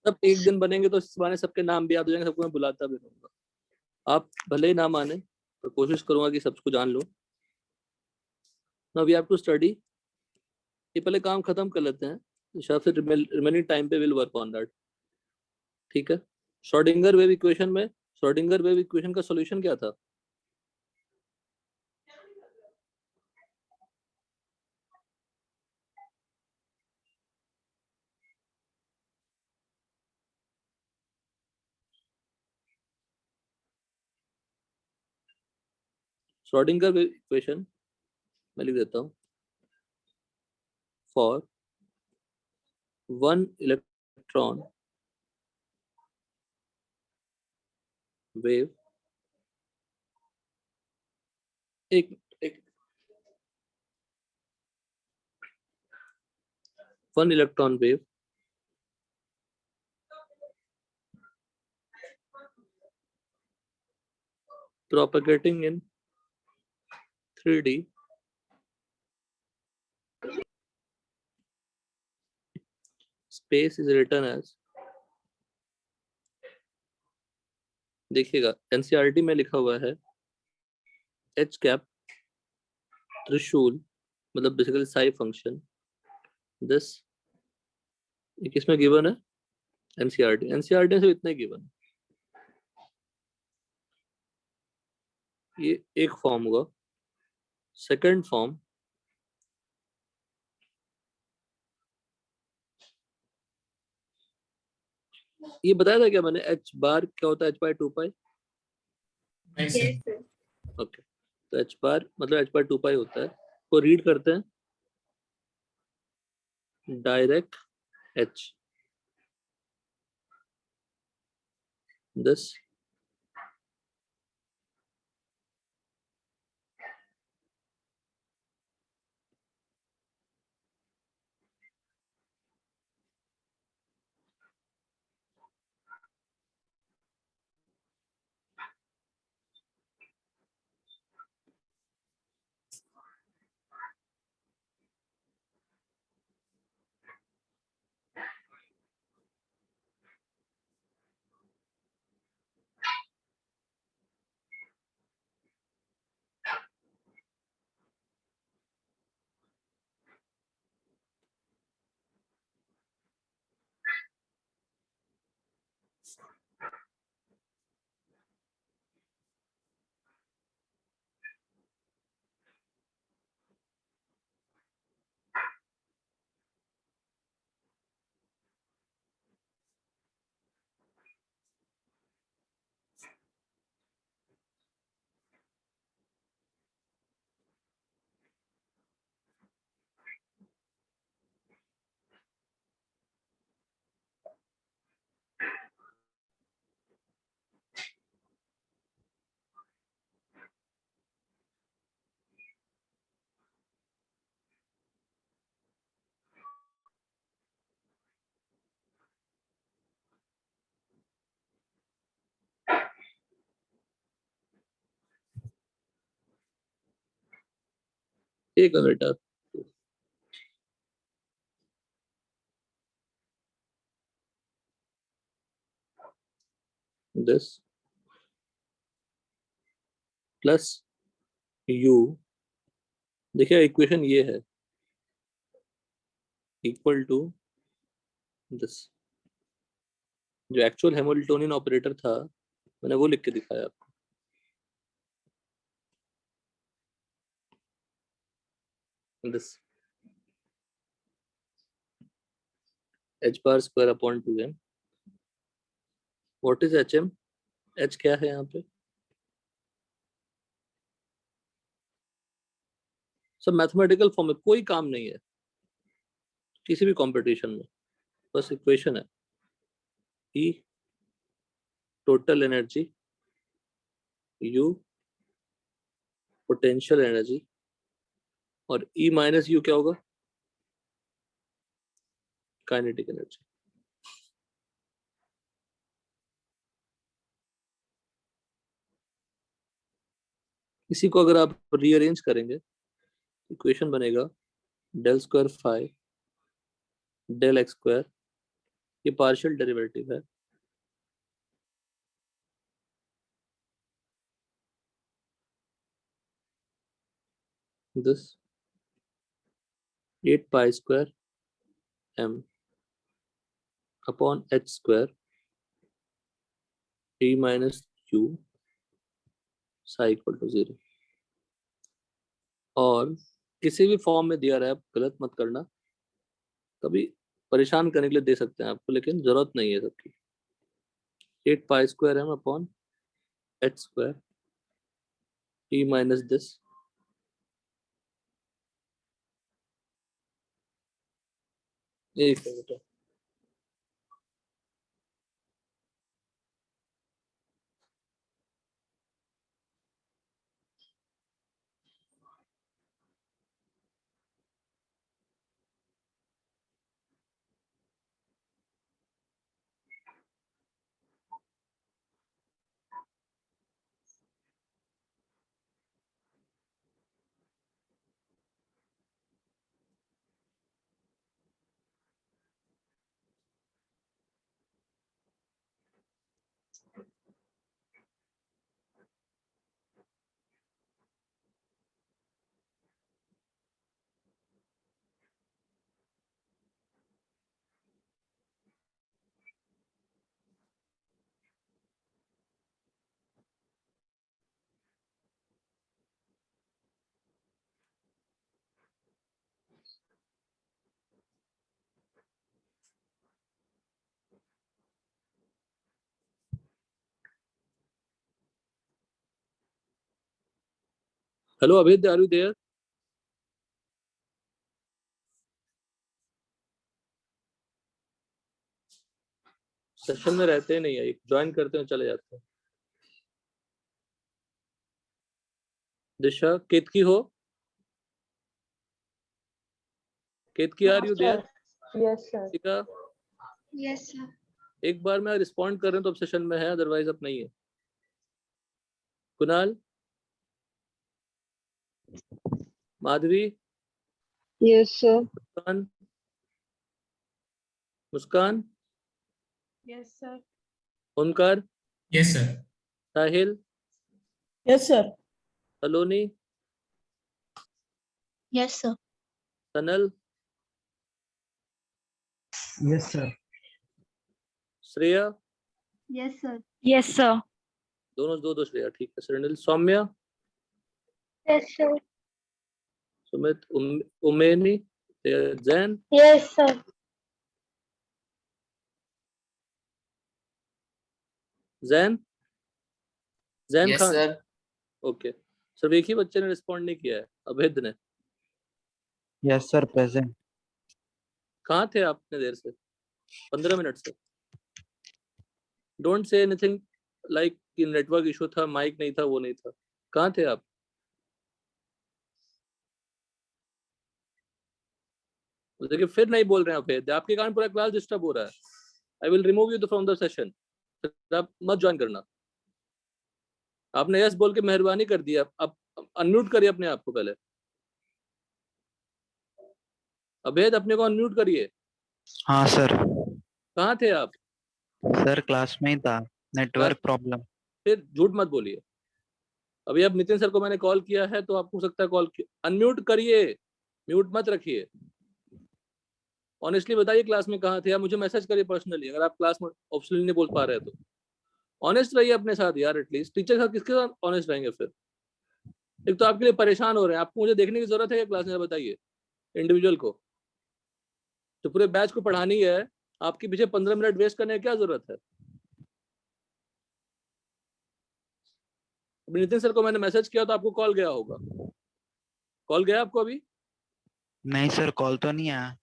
तब एक दिन बनेंगे तो इस बहाने सबके नाम भी याद हो जाएंगे, सबको मैं बुलाता भी रहूंगा। आप भले ही ना माने तो कोशिश करूंगा कि सबको जान लो। Now we have to study. ये पहले काम खत्म कर लेते हैं, शायद फिर रिमेनिंग टाइम पे विल वर्क ऑन दैट। ठीक है। श्रोडिंगर वेव इक्वेशन में, श्रोडिंगर वेव इक्वेशन का सॉल्यूशन क्या था? श्रोडिंगर वेव इक्वेशन मैं लिख देता हूँ। फॉर वन इलेक्ट्रॉन वेव, एक एक one electron wave propagating in 3D space is written as, देखिएगा एनसीईआरटी में लिखा हुआ है एच कैप त्रिशूल, मतलब बेसिकली साई फंक्शन। दिस किसमें गिवन है? एनसीईआरटी से इतना ही गिवन। ये एक फॉर्म होगा। सेकंड फॉर्म, ये बताया था क्या मैंने? एच बार क्या होता है? एच बाय 2 पाई। ओके, तो एच बार मतलब एच बाय 2 पाई होता है। को रीड करते हैं डायरेक्ट एच, दिस एक बेटा दिस प्लस यू, देखिए इक्वेशन ये है इक्वल टू दिस। जो एक्चुअल हैमिल्टोनियन ऑपरेटर था मैंने वो लिख के दिखाया आपको। This h bar square upon 2m। What is hm? h क्या है यहाँ पे? सब मैथमेटिकल फॉर्म में, कोई काम नहीं है किसी भी कंपटीशन में, बस इक्वेशन है। E total energy, U potential energy, और E माइनस यू क्या होगा? Kinetic energy. इसी को अगर आप रीअरेंज करेंगे इक्वेशन बनेगा del square phi del x square ये पार्शियल डेरिवेटिव है। This 8 pi square m upon h square t minus q psi equal to 0। और किसी भी फॉर्म में दिया रहा है, आप गलत मत करना, कभी परेशान करने के लिए दे सकते हैं आपको, लेकिन जरूरत नहीं है सबकी। 8 pi square m upon h square t minus this एक है बेटा। हेलो अभेद, आर यू देयर? सेशन में रहते नहीं है, ज्वाइन करते हैं चले जाते हैं। दिशा, केतकी हो? Ketki, are you there? Yes sir. ठीक है, यस सर। एक बार मैं रिस्पॉन्ड कर रहे हैं तो अब सेशन में है, अदरवाइज अब नहीं है। Kunal, Madhavi, yes sir. Muskan, Muskan, yes sir. Omkar, yes sir. Sahil, yes sir. Saloni, yes sir. Sanal, yes sir. Shreya, yes sir. Yes sir. दोनों दो दो श्रेया, ठीक है। Srinil, Saumya, yes sir. सुमित, उमेनी, Jain, yes sir. Jain, Jain yes Khan, sir. Okay. सिर्फ एक ही बच्चे ने रिस्पॉन्ड नहीं किया है, अभेद ने। Yes sir, present. कहाँ थे आप इतने देर से? 15 मिनट से। डोंट से एनीथिंग लाइक कि नेटवर्क इशू था, माइक नहीं था, वो नहीं था। कहाँ थे आप? देखिए फिर नहीं बोल रहे हैं अभेद, आपके कारण पूरा क्लास डिस्टर्ब हो रहा है। I will remove you from the session. आप मत ज्वाइन करना। आपने यस बोल के मेहरबानी कर दिया, अब अनम्यूट करिए अपने आप को पहले। अभेद, अपने को अनम्यूट करिए। हाँ सर। कहाँ थे आप? सर क्लास में ही था, नेटवर्क प्रॉब्लम। फिर झूठ मत बोलिए। अभी अब नितिन सर को मैंने कॉल किया है तो आपको हो सकता है कॉल अनम्यूट करिए, म्यूट मत रखिए। ऑनेस्टली बताइए क्लास में कहाँ थे आप? मुझे मैसेज करिए पर्सनली, अगर आप क्लास में ऑप्शनली नहीं बोल पा रहे हैं तो। ऑनेस्ट रहिए अपने साथ यार, एटलीस्ट। टीचर के साथ किसके साथ ऑनेस्ट रहेंगे फिर? एक तो आपके लिए परेशान हो रहे हैं, आपको मुझे देखने की जरूरत है क्या क्लास में? बताइए इंडिविजुअल को, तो पूरे बैच को पढ़ानी है, आपके पीछे 15 मिनट वेस्ट करने की क्या जरूरत है? अभी नितिन सर को मैंने मैसेज किया तो आपको कॉल गया होगा। कॉल गया आपको अभी? नहीं सर, कॉल तो नहीं आया।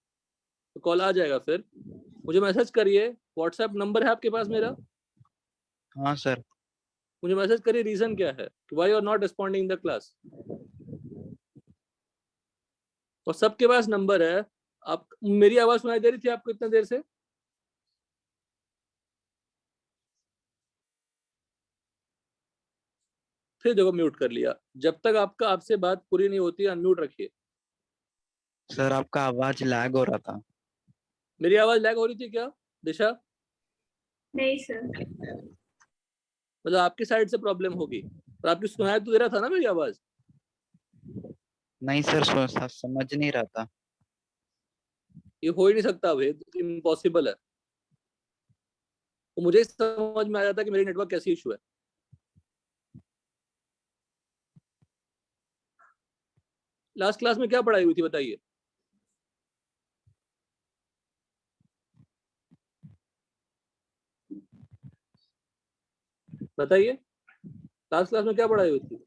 तो कॉल आ जाएगा फिर। मुझे मैसेज करिए, व्हाट्सएप नंबर है आपके पास मेरा? हाँ सर। मुझे मैसेज करिए, रीजन क्या है, why you are not responding in the class. और सबके पास नंबर है। आप, मेरी आवाज सुनाई दे रही थी आपको इतने देर से? फिर देखो म्यूट कर लिया। जब तक आपका आपसे बात पूरी नहीं होती अनम्यूट रखिए। सर आपका आवाज लैग हो रहा था। मेरी आवाज लैग हो रही थी क्या? दिशा? नहीं सर। मतलब आपकी साइड से प्रॉब्लम होगी, पर आपकी सुनाई तो दे रहा था ना मेरी आवाज? नहीं सर, समझ नहीं रहा था। ये हो ही नहीं सकता भाई, इम्पॉसिबल है। तो मुझे समझ में आ जाता कि मेरी नेटवर्क कैसी इशू है। लास्ट क्लास में क्या पढ़ाई हुई थी बताइए? बताइए, लास्ट क्लास में क्या पढ़ाई हुई थी?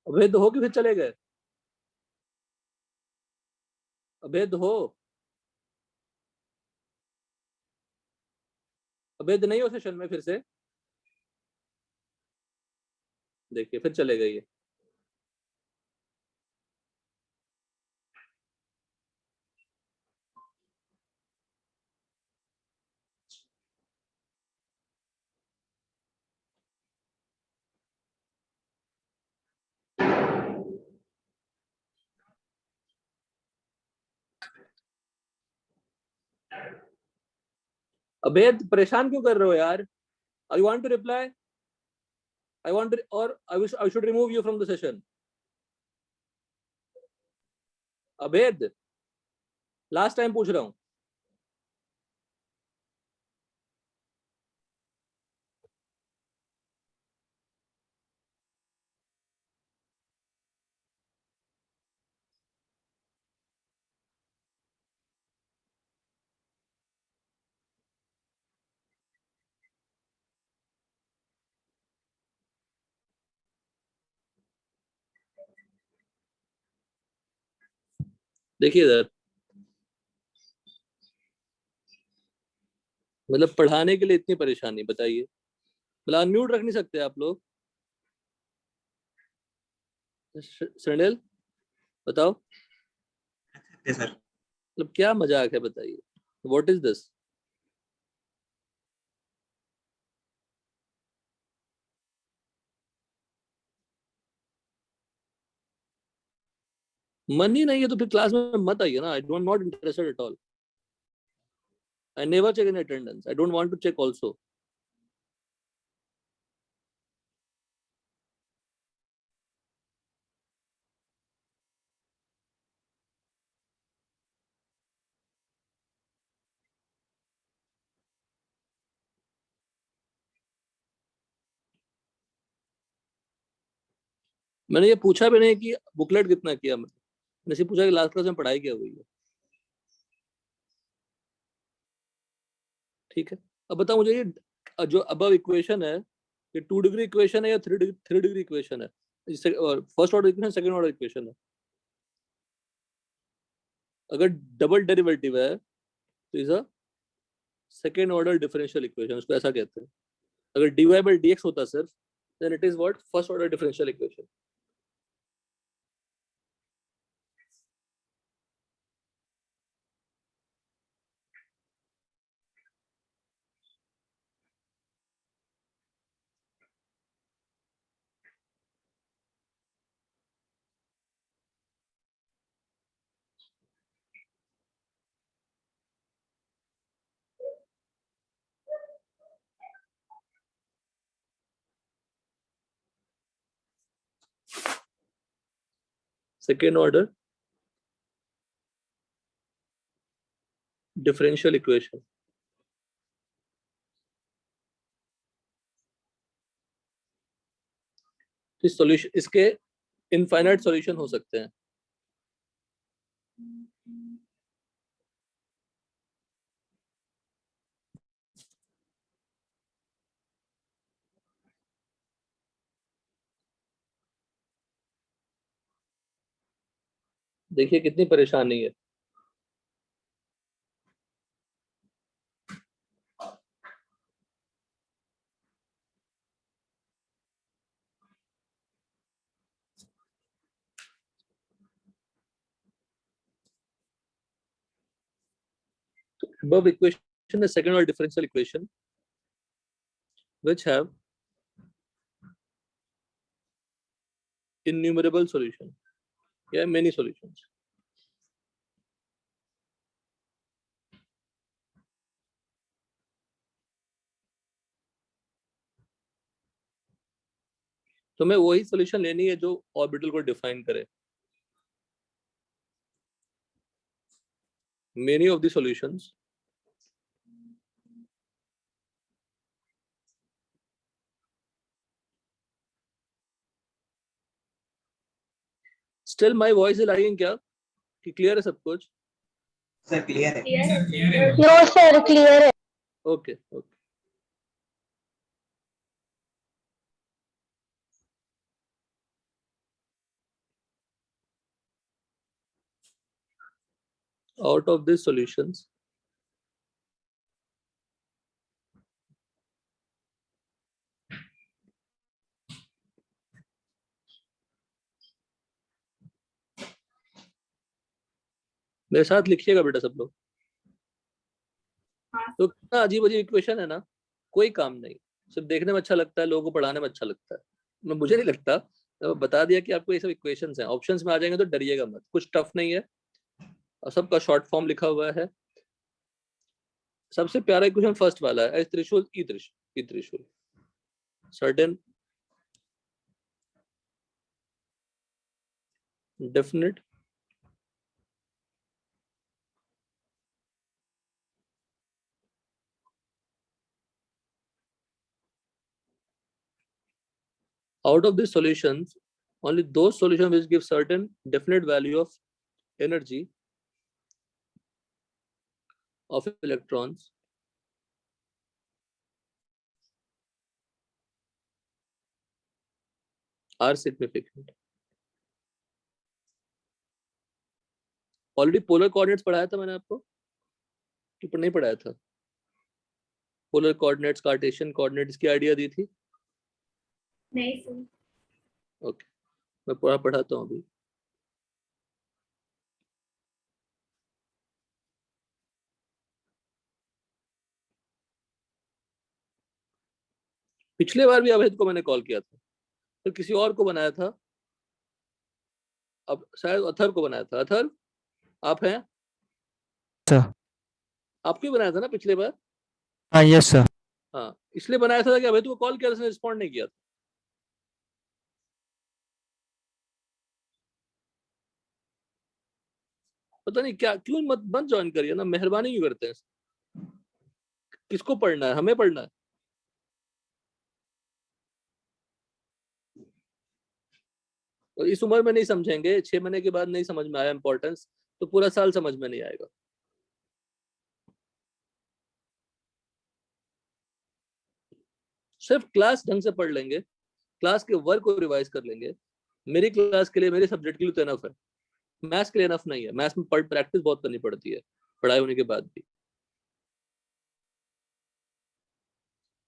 अभेद हो कि फिर चले गए? अभेद हो? अभेद नहीं हो सेशन में फिर से? देखिए फिर चले गए ये। अभेद परेशान क्यों कर रहे हो यार? I want to reply, I want, और I should remove you from the session. Abhed, last time पूछ रहा हूं। देखिए इधर, मतलब पढ़ाने के लिए इतनी परेशानी, बताइए। मतलब अनम्यूट रख नहीं सकते आप लोग? सनेल बताओ, सर। मतलब क्या मजाक है बताइए, व्हाट इज दिस? मन ही नहीं है तो फिर क्लास में मत आइए ना। I don't not interested at all. I never check in attendance, I don't want to check also. मैंने ये पूछा भी नहीं कि बुकलेट कितना किया, मैंने सिर्फ पूछा कि लास्ट क्लास में पढ़ाई क्या हुई है। ठीक है, अब बताओ मुझे, ये जो अबव इक्वेशन है, ये 2 डिग्री इक्वेशन है या 3 डिग्री इक्वेशन है? First order equation, second order equation है? अगर डबल डेरिवेटिव है तो is a second order differential equation, उसको ऐसा कहते हैं। अगर dy by dx होता सिर्फ, then it is what? First order differential equation. Second order differential equation. इस सॉल्यूशन, इसके इनफाइनाइट सॉल्यूशन हो सकते हैं। देखिए कितनी परेशानी है। above equation is second order differential equation which have innumerable solution, yeah, many solutions. तो मैं वही सॉल्यूशन लेनी है जो ऑर्बिटल को डिफाइन करे. Many of the solutions still my voice is lagging क्या कि क्लियर है सब कुछ? सर क्लियर है. Clear? नो सर क्लियर है. Okay okay. Out of these solutions, मेरे साथ लिखिएगा बेटा सब लोग. हाँ. तो कितना अजीब अजीब इक्वेशन है ना, कोई काम नहीं, सिर्फ देखने में अच्छा लगता है, लोगों को पढ़ाने में अच्छा लगता है. मुझे नहीं लगता. तो बता दिया कि आपको ये सब इक्वेशंस हैं, ऑप्शंस में आ जाएंगे तो डरिएगा मत, कुछ टफ नहीं है और सबका शॉर्ट फॉर्म लिखा हुआ है. सबसे प्यारा इक्वेशन फर्स्ट वाला है, H threshold E threshold. Certain definite out of these solutions, only those solutions which give certain definite value of energy of electrons are significant. Already polar coordinates पढ़ाया था मैंने आपको कि नहीं पढ़ाया था? पोलर कोऑर्डिनेट्स, कार्टेशियन कोऑर्डिनेट्स की idea दी थी. नहीं सर. ओके, मैं पूरा पढ़ाता हूँ अभी. पिछले बार भी अवैध को मैंने कॉल किया था, फिर किसी और को बनाया था, अब शायद अथर को बनाया था. अथर आप हैं? सर. आपको ही बनाया था ना पिछले बार? हाँ यस सर. हाँ, इसलिए बनाया था कि अवैध को कॉल किया, उसने रिस्पॉन्ड नहीं किया था. पता नहीं क्या, क्यों मत ज्वाइन करिए ना, मेहरबानी क्यों करते हैं? किसको पढ़ना है? हमें पढ़ना है. और इस उम्र में नहीं समझेंगे, 6 महीने के बाद नहीं समझ में आया इंपॉर्टेंस, तो पूरा साल समझ में नहीं आएगा. सिर्फ क्लास ढंग से पढ़ लेंगे, क्लास के वर्क को रिवाइज कर लेंगे, मेरी क्लास के लिए, मेरे सब्जेक्ट के लिए तो इनफ है. मैथ्स के लिए इनफ नहीं है. मैथ्स में प्रैक्टिस बहुत करनी पड़ती है पढ़ाई होने के बाद भी.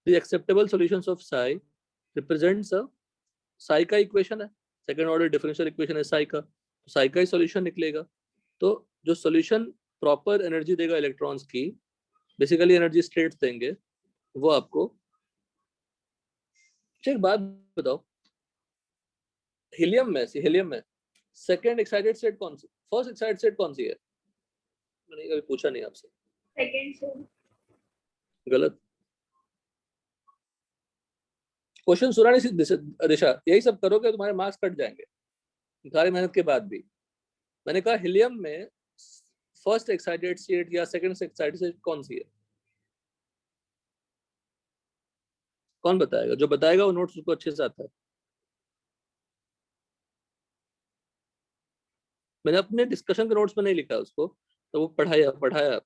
The acceptable solutions of psi represents a psi का इक्वेशन है, सेकंड ऑर्डर डिफरेंशियल इक्वेशन है psi का, तो psi का ही सॉल्यूशन निकलेगा. तो जो सॉल्यूशन प्रॉपर एनर्जी देगा इलेक्ट्रॉन्स की, बेसिकली एनर्जी स्टेट्स देंगे, वो आपको. एक बात बताओ, हीलियम में सेकंड एक्साइटेड स्टेट कौन सी, फर्स्ट एक्साइटेड स्टेट कौन सी है? मैंने कभी पूछा नहीं आपसे. Second sir. गलत क्वेश्चन. सुना नहीं दिशा, यही सब करोगे तुम्हारे मार्क्स कट जाएंगे सारी मेहनत के बाद भी. मैंने कहा हीलियम में फर्स्ट एक्साइटेड स्टेट या सेकंड एक्साइटेड स्टेट कौन सी है? कौन बताएगा? जो बताएगा वो नोट्स उसको अच्छे से आता है. मैंने अपने डिस्कशन के नोट्स में नहीं लिखा उसको, तो वो पढ़ाया.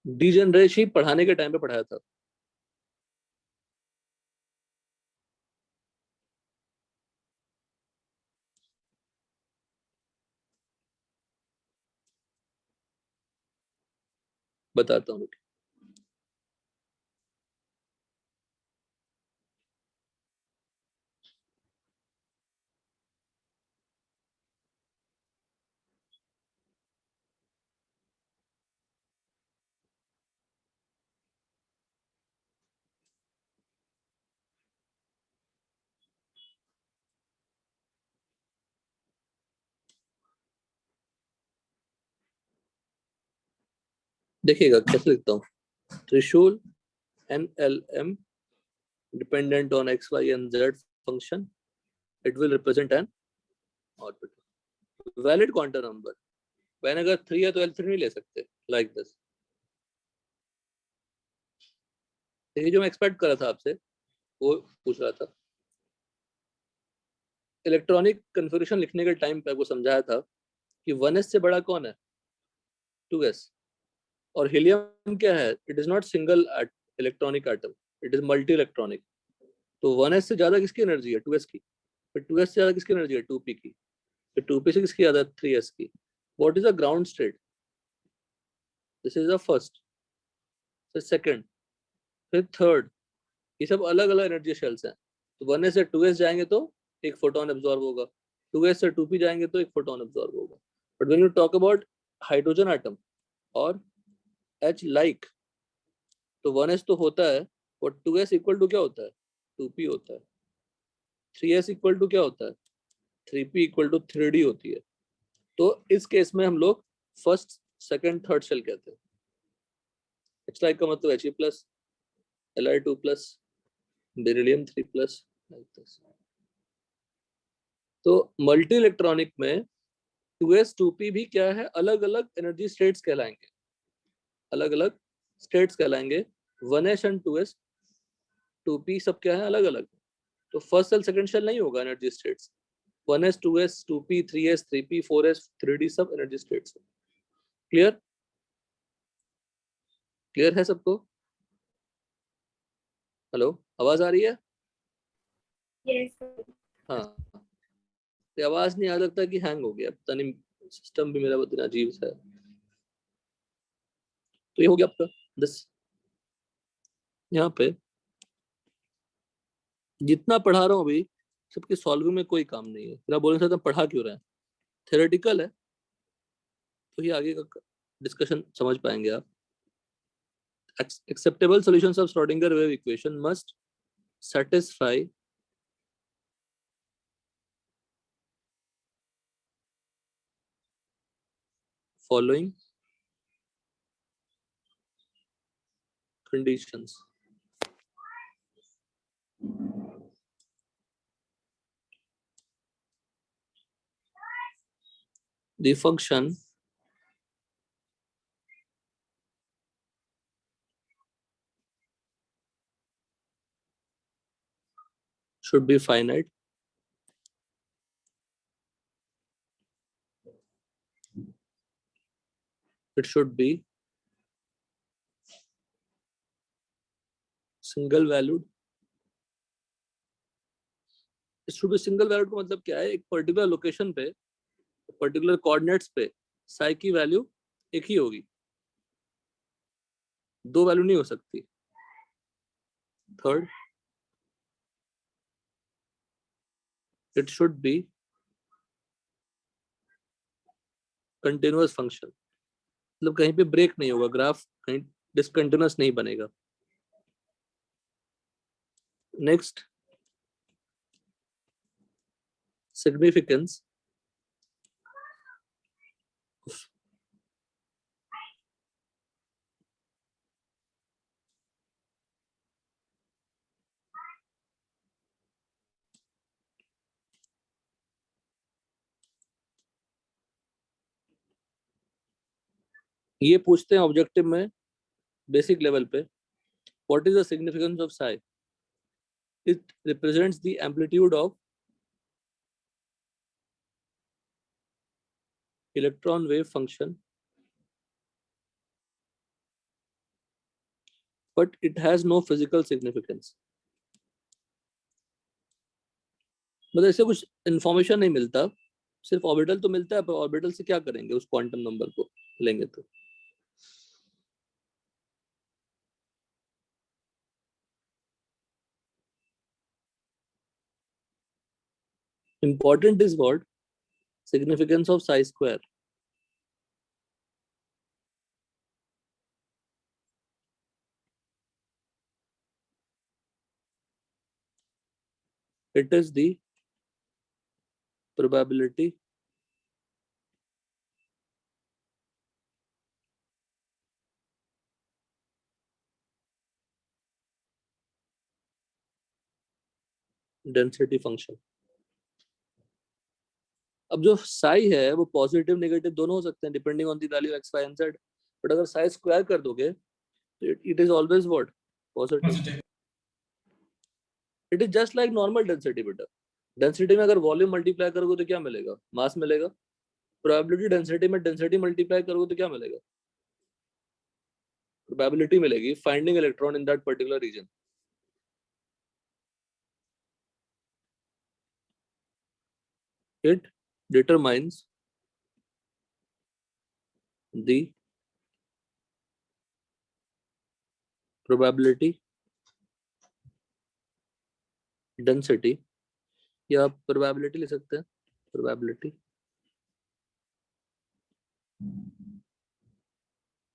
डीजनरेसी पढ़ाने के टाइम पे पढ़ाया था. बताता हूँ। देखिएगा कैसे लिखता हूँ। त्रिशूल NLM dependent on x, y and z function, it will represent an orbital. Valid quantum number. when अगर 3 है तो L3 नहीं ले सकते, like this. ये जो मैं एक्सपेक्ट कर रहा था आपसे वो पूछ रहा था। इलेक्ट्रॉनिक कन्फिगरेशन लिखने के टाइम पे आपको समझाया था कि 1s से बड़ा कौन है, 2s। और हीलियम क्या है, it is not single electronic atom, it is multi electronic. तो 1s से ज्यादा किसकी एनर्जी है, 2s की। फिर 2s से ज्यादा किसकी एनर्जी है, 2p की। फिर 2p से किसकी ज्यादा, 3s की। What is the ground state, this is the first, फिर सेकंड, फिर थर्ड। ये सब अलग अलग एनर्जी शेल्स हैं। तो 1s से 2s जाएंगे तो एक फोटोन एब्जॉर्ब होगा, 2s से 2p जाएंगे तो एक फोटोन एब्जॉर्ब होगा। But when you talk about hydrogen atom और H लाइक, तो 1s तो होता है, और 2s इक्वल टू क्या होता है, 2p होता है। 3s इक्वल टू क्या होता है, 3p इक्वल टू 3d होती है। तो इस केस में हम लोग फर्स्ट सेकंड थर्ड शेल कहते हैं। H लाइक का मतलब He plus, Li2 plus, beryllium 3 plus, like this. तो मल्टी इलेक्ट्रॉनिक में 2s 2p भी क्या है, अलग अलग एनर्जी स्टेट्स कहलाएंगे, अलग अलग स्टेट्स कहलाएंगे। 1s एंड 2s 2p सब क्या है, अलग अलग। तो फर्स्ट सेल सेकंड शेल नहीं होगा energy states. 1s 2s 2p 3s 3p 4s 3d सब एनर्जी स्टेट्स। क्लियर, क्लियर है सबको? हेलो, आवाज आ रही है? Yes, sir. हाँ, तो आवाज नहीं आ, लगता कि हैंग हो गया, पता नहीं, सिस्टम भी मेरा बहुत अजीब सा है। तो ये हो गया आपका दिस। यहाँ पे जितना पढ़ा रहा हूँ अभी सबके सॉल्विंग में कोई काम नहीं है। फिर आप बोलना चाहते हैं पढ़ा क्यों रहे हैं, थ्योरेटिकल है, तो ये आगे का डिस्कशन समझ पाएंगे आप। Acceptable solutions of Schrodinger wave equation must satisfy following conditions. The function should be finite. It should be single valued. It should be single valued का मतलब क्या है, एक पर्टिकुलर लोकेशन पे, पर्टिकुलर कोऑर्डिनेट्स पे साई की वैल्यू एक ही होगी, दो वैल्यू नहीं हो सकती। Third, it should be continuous function, मतलब कहीं पे ब्रेक नहीं होगा, ग्राफ कहीं डिसकंटिन्यूअस नहीं बनेगा। नेक्स्ट, significance ये पूछते हैं ऑब्जेक्टिव में बेसिक लेवल पे, what is the significance of psi? It represents the amplitude of electron wave function, but it has no physical significance. मतलब इससे कुछ इंफॉर्मेशन नहीं मिलता, सिर्फ ऑर्बिटल तो मिलता है, पर ऑर्बिटल से क्या करेंगे, उस क्वांटम नंबर को लेंगे तो। Important is what? Significance of psi square. It is the probability density function. अब जो साई है वो पॉजिटिव नेगेटिव दोनों हो सकते हैं depending on the value x y and z, but अगर साई स्क्वायर कर दोगे तो it is always what? Positive. It is just like normal density बेटा. डेंसिटी में अगर वॉल्यूम मल्टीप्लाई करोगे तो क्या मिलेगा? मास मिलेगा. प्रोबेबिलिटी डेंसिटी में डेंसिटी मल्टीप्लाई करोगे तो क्या मिलेगा? प्रोबेबिलिटी मिलेगी finding electron in that particular region. It determines the probability density, या आप probability ले सकते हैं, probability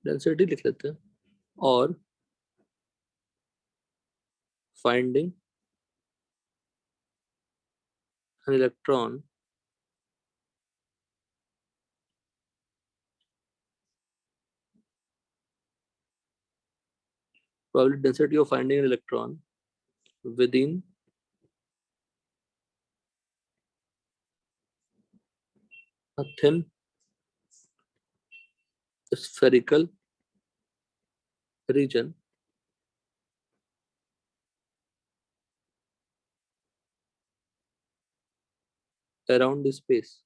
density लिख लेते हैं, और finding an electron probability density of finding an electron within a thin spherical region around the space.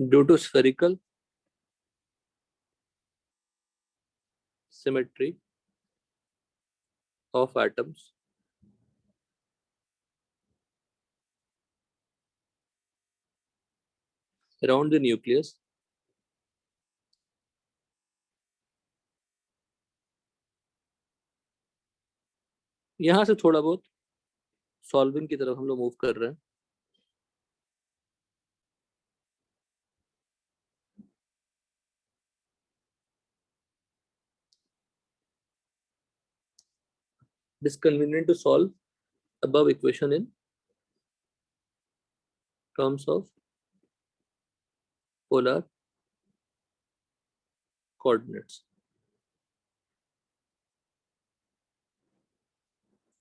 Due to spherical symmetry of atoms around the nucleus, यहां से थोड़ा बहुत सॉल्विंग की तरफ हम लोग मूव कर रहे हैं. It is convenient to solve above equation in terms of polar coordinates.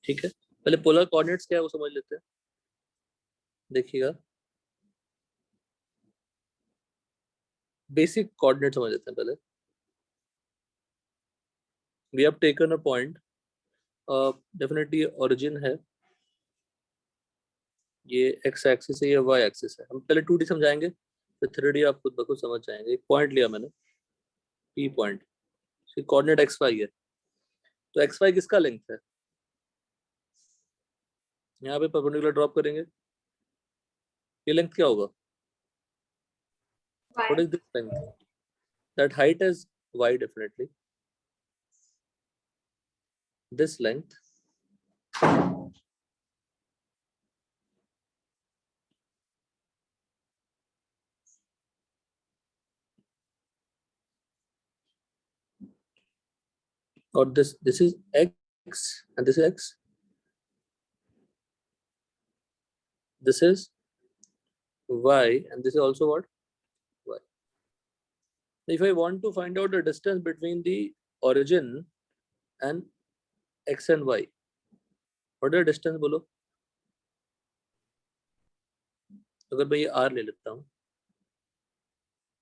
ठीक है, पहले पोलर कोऑर्डिनेट्स क्या है वो समझ लेते हैं. देखिएगा, बेसिक कोऑर्डिनेट समझ लेते हैं पहले. We have taken a point, definitely origin है, ये एक्स एक्सिस है, ये वाई एक्सिस है. हम पहले 2D समझाएंगे, फिर 3D आप खुद ब खुद समझ जाएंगे. एक पॉइंट लिया मैंने, P point, coordinate x y है, तो एक्स वाई किसका लेंथ है? यहाँ पे परपेंडिकुलर ड्रॉप करेंगे, ये लेंथ क्या होगा? What is this length? That height is y definitely. This length or this is x and this is x. This is y and this is also what? Y. If I want to find out the distance between the origin and x and y, what is the distance बोलो? अगर मैं ये r ले लेता हूँ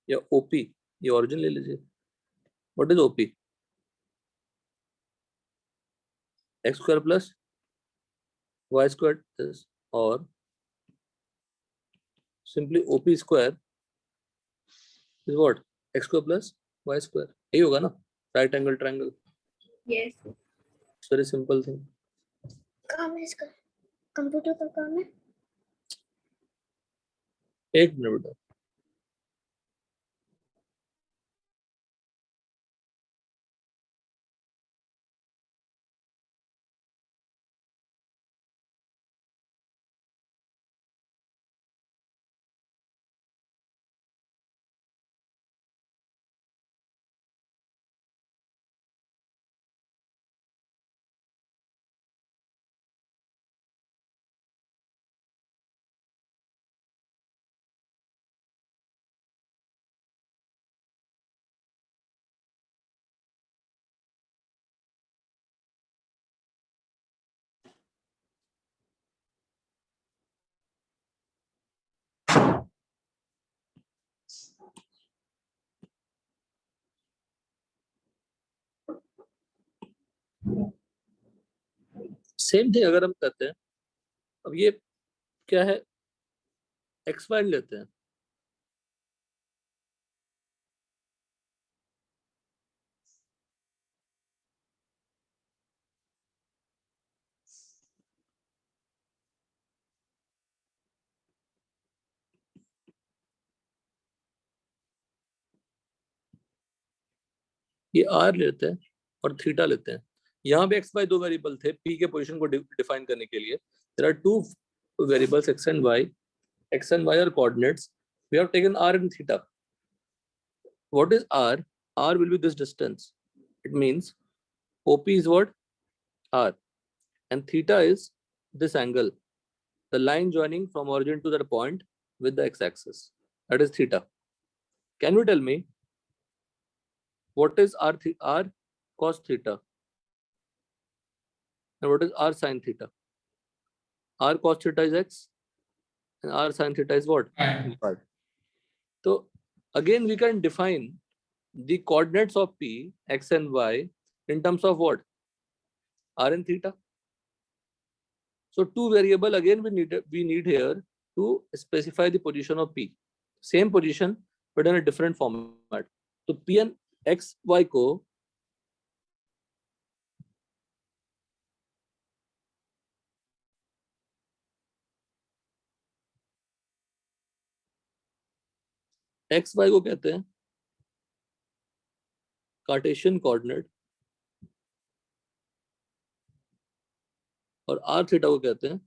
या OP, ये origin ले लीजिए. What is OP? X square plus y squared is, or simply OP square is what? X square plus y square. यही होगा ना, right angle triangle. Yes. It's very simple thing. काम है इसका कंप्यूटर का काम है 1 मिनट बेटा. सेम थिंग अगर हम करते हैं, अब ये क्या है, एक्स वाई लेते हैं. ये आर लेते हैं और थीटा लेते हैं. यहाँ पे एक्स वाई 2 वेरिएबल थे पी के पोजीशन को डिफाइन करने के लिए. There are 2 variables x and y. X and y are coordinates. We have taken r and theta. What is r? R will be this distance. It means OP is what? R. And theta is this angle, the line joining from origin to that point with the x-axis. That is theta. Can you tell me what is R cos theta and what is R sin theta? R cos theta is x and R sin theta is what? Y. So again we can define the coordinates of P, x and y in terms of what? R and theta. So 2 variable again we need here to specify the position of P. Same position but in a different format. So P and x, y को x, y को कहते हैं Cartesian coordinate और r theta को कहते हैं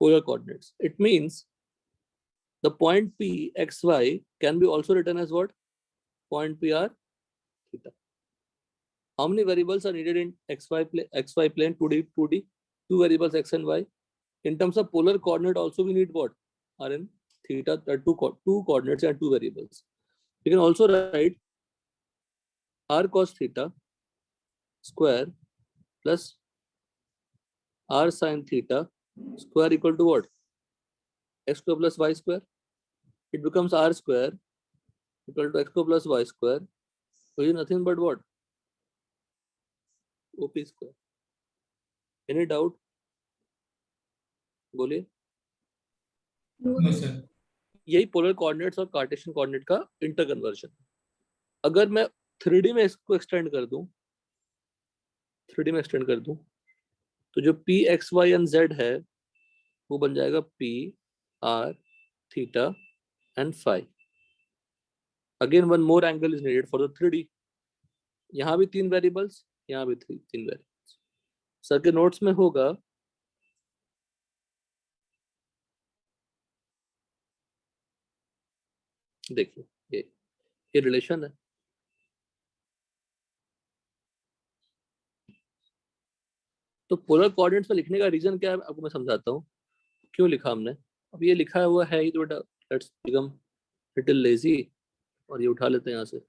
polar coordinates. It means the point P x y can be also written as what? Point P r theta. How many variables are needed in xy plane 2D? 2 variables x and y. In terms of polar coordinate also we need what? R and theta. There are two coordinates and 2 variables. We can also write r cos theta square plus r sin theta square equal to what? X square plus y square. It becomes r square equal to x square plus y square, which is nothing but what? OP square. Any doubt? बोलिए. No, sir. यही polar coordinates और Cartesian coordinate का inter conversion. अगर मैं 3D में इसको extend कर दूं, 3D में एक्सटेंड कर दूं, तो जो P x y and z है वो बन जाएगा P r theta and phi. Again one more angle is needed for the 3D. यहाँ भी 3 वेरिएबल्स, यहाँ भी 3 वेरिएबल्स. सर के नोट्स में होगा देखिए ये रिलेशन है. तो पोलर कोऑर्डिनेट्स में लिखने का रीजन क्या है आपको मैं समझाता हूँ क्यों लिखा हमने. अब ये लिखा हुआ है ये तो बेटा लेट्स बिकम लिटिल लेजी और ये उठा लेते हैं यहाँ से.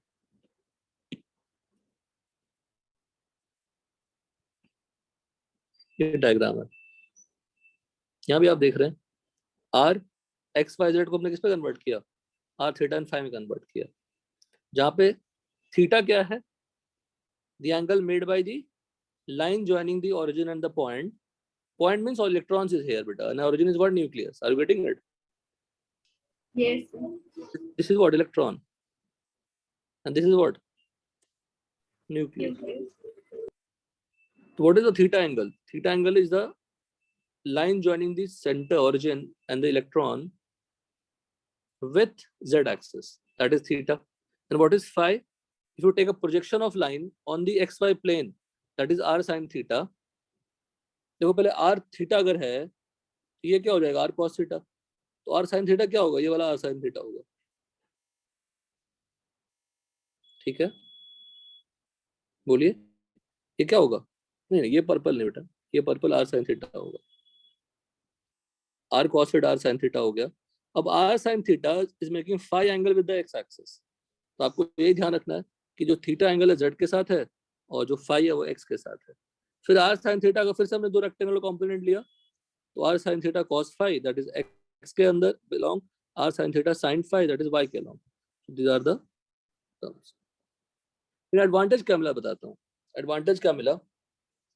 ये डायग्राम है. यहाँ भी आप देख रहे हैं आर एक्स वाई जेड को हमने किस पे कन्वर्ट किया? आर थीटा एंड फाई में कन्वर्ट किया. जहाँ पे थीटा क्या है? The angle made by the line joining the origin and the point. Point means all electrons is here beta and origin is what? Nucleus. Are you getting it? Yes, sir. This is what? Electron. And this is what? Nucleus. Nucleus. So what is the theta angle? Theta angle is the line joining the center origin and the electron with z axis. That is theta. And what is phi? If you take a projection of line on the xy plane, that is r sin theta. देखो पहले r theta अगर है तो ये क्या हो जाएगा? r cos theta. तो r sin theta क्या होगा? ये वाला r sin theta होगा. ठीक है, बोलिए ये क्या होगा? नहीं, ये पर्पल नहीं बेटा, ये पर्पल r sin theta होगा. r cos theta r sin theta हो गया. अब r sin theta is making phi angle with the x axis. तो आपको ये ध्यान रखना है कि जो थीटा एंगल है z के साथ है और जो फाई है वो x के साथ है. फिर r sin थीटा का फिर से हमने दो रेक्टेंगुलर कंपोनेंट लिया. तो r sin theta cos phi that is x के अंदर belong, r sin theta sin phi that is y के along. These are the terms. फिर एडवांटेज क्या मिला बताता हूँ. एडवांटेज क्या मिला?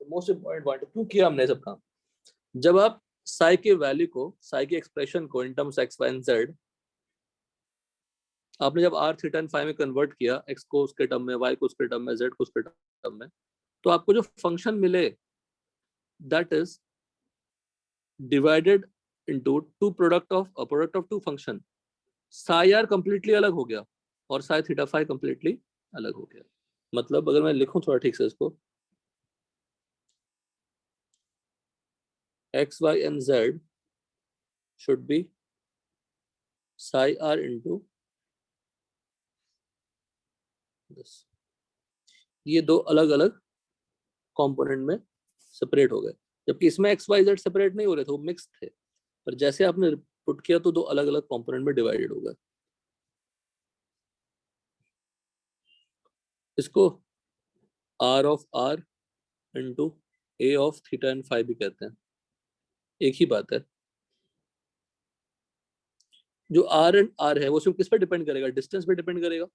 मोस्ट इंपॉर्टेंट एडवांटेज क्यों किया हमने सब काम. जब आप साई के वैल्यू को, साई के एक्सप्रेशन को in terms x y and z, आपने जब r थीटा एंड फाई में कन्वर्ट किया, x को उसके टर्म में, y को उसके टर्म में, z को उसके टर्म में, तो आपको जो फंक्शन मिले that is divided into two product of two function. Psi r completely अलग हो गया और साई थीटा फाई कंप्लीटली अलग हो गया. मतलब अगर मैं लिखूं थोड़ा ठीक से इसको, x y and z should be psi r into this. ये दो अलग अलग कंपोनेंट में सेपरेट हो गए, जबकि इसमें x y z सेपरेट नहीं हो रहे थे, वो मिक्स थे. पर जैसे आपने पुट किया तो दो अलग अलग कंपोनेंट में डिवाइडेड हो गए. इसको r of r into a of theta and phi भी कहते हैं. एक ही बात है. जो r एंड r है वो सिर्फ किस पे डिपेंड करेगा? डिस्टेंस पे डिपेंड करेगा.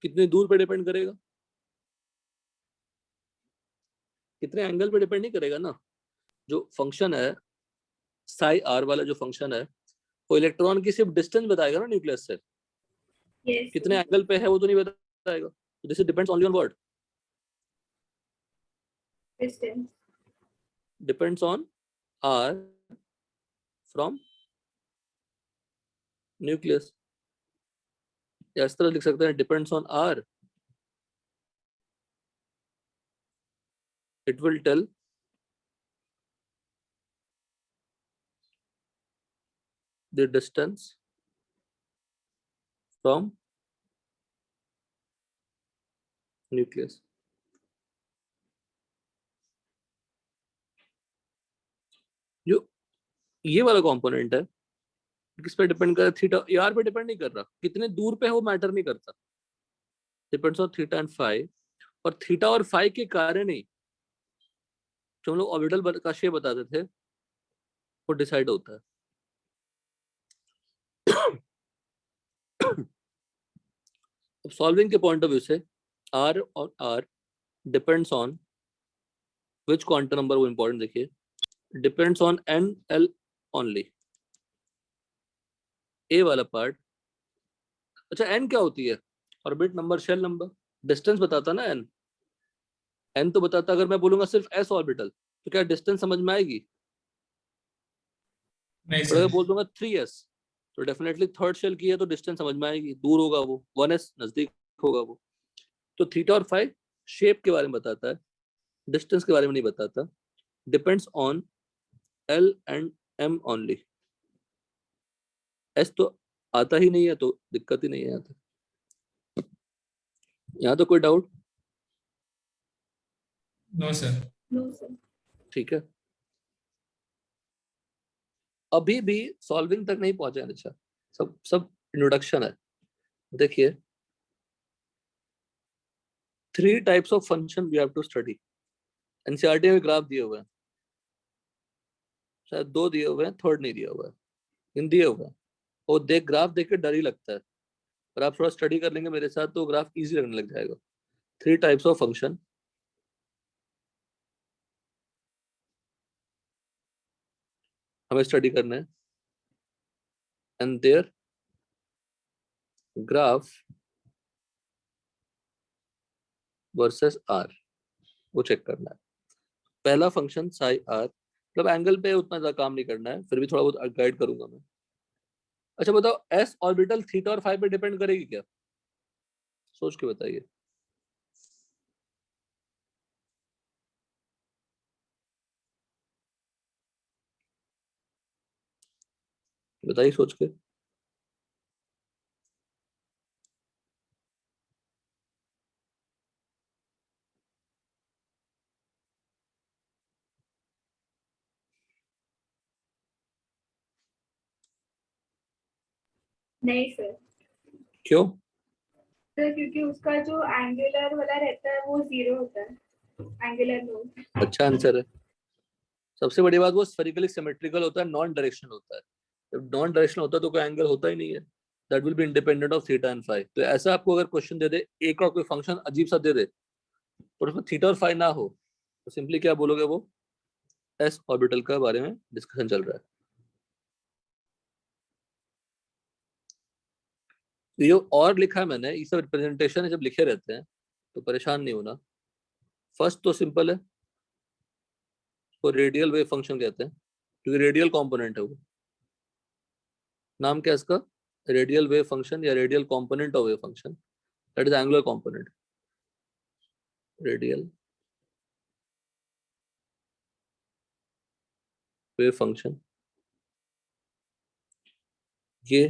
कितनी दूर पे डिपेंड करेगा? कितने एंगल पे डिपेंड नहीं करेगा ना. जो फंक्शन है साई r वाला जो फंक्शन है वो इलेक्ट्रॉन की सिर्फ डिस्टेंस बताएगा ना न्यूक्लियस से. Yes, कितने एंगल पे है वो तो नहीं बताएगा. This depends only on what? distance. Depends on r from nucleus. इस तरह लिख सकते हैं, depends on r. It will tell the distance from nucleus. जो ये वाला कंपोनेंट है किस पे डिपेंड कर रहा है? थीटा आर पे डिपेंड नहीं कर रहा. कितने दूर पे है वो मैटर नहीं करता. Depends on theta and phi. और थीटा और फाई के कारण ही जो हम लोग ऑर्बिटल का शेप बताते थे वो डिसाइड होता है. अब सॉल्विंग के पॉइंट ऑफ व्यू से आर और r depends on which quantum number, वो इंपॉर्टेंट देखिए, depends on n l only. A वाला पार्ट. अच्छा एन क्या होती है? Orbit number, shell number. Distance बताता ना एन. एन तो बताता. अगर मैं बोलूंगा सिर्फ एस ऑर्बिटल तो क्या डिस्टेंस समझ में आएगी? नहीं और अगर सर. बोल दूंगा 3s तो डेफिनेटली थर्ड शेल की है तो डिस्टेंस समझ में आएगी. दूर होगा वो, 1s नजदीक होगा वो. तो थीटा और फाई शेप के बारे में बताता है, डिस्टेंस के बारे में नहीं बताता. Depends on L and am only. S तो आता ही नहीं है तो दिक्कत ही नहीं है. यहाँ तो कोई doubt? No sir. No, sir. ठीक है. अभी भी सॉल्विंग तक नहीं पहुंचे हैं. अच्छा सब सब इंट्रोडक्शन है. देखिए 3 types of function we have to study. NCERT में ग्राफ दिए हुए हैं, शायद 2 दिए हुए हैं, थर्ड नहीं दिया हुआ है. इन दिए हुए हैं और ग्राफ देख के डर ही लगता है. पर आप थोड़ा स्टडी कर लेंगे मेरे साथ तो ग्राफ इजी लगने लग जाएगा. 3 टाइप्स ऑफ फंक्शन हमें स्टडी करना है. And their graph versus r, वो चेक करना है। पहला फंक्शन साई आर, मतलब एंगल पे उतना ज्यादा काम नहीं करना है, फिर भी थोड़ा बहुत गाइड करूंगा मैं। अच्छा बताओ, एस ऑर्बिटल थीटा और फाई पे डिपेंड करेगी क्या? सोच के बताइए। बताइए सोच के। नहीं सर। क्यों? सर क्योंकि उसका जो एंगुलर वाला रहता है वो 0 होता है, एंगुलर नोड। अच्छा आंसर है। सबसे बड़ी बात, वो स्फेरिकली सिमेट्रिकल होता है, नॉन डायरेक्शनल होता है। जब नॉन डायरेक्शनल होता है तो कोई एंगल होता ही नहीं है, that will be independent of theta and phi. तो ऐसा आपको अगर क्वेश्चन दे दे, एक और कोई फंक्शन अजीब सा दे दे और उसमें थीटा और फाई ना हो, तो सिंपली क्या बोलोगे, वो एस ऑर्बिटल का बारे में डिस्कशन चल रहा है। तो ये और लिखा है मैंने, ये सब रिप्रेजेंटेशन है, जब लिखे रहते हैं तो परेशान नहीं होना। फर्स्ट तो सिंपल है, वो रेडियल वेव फंक्शन कहते हैं, क्योंकि रेडियल कंपोनेंट है वो। नाम क्या है इसका? रेडियल वेव फंक्शन या radial component of wave function, that is angular component. Radial wave function, ये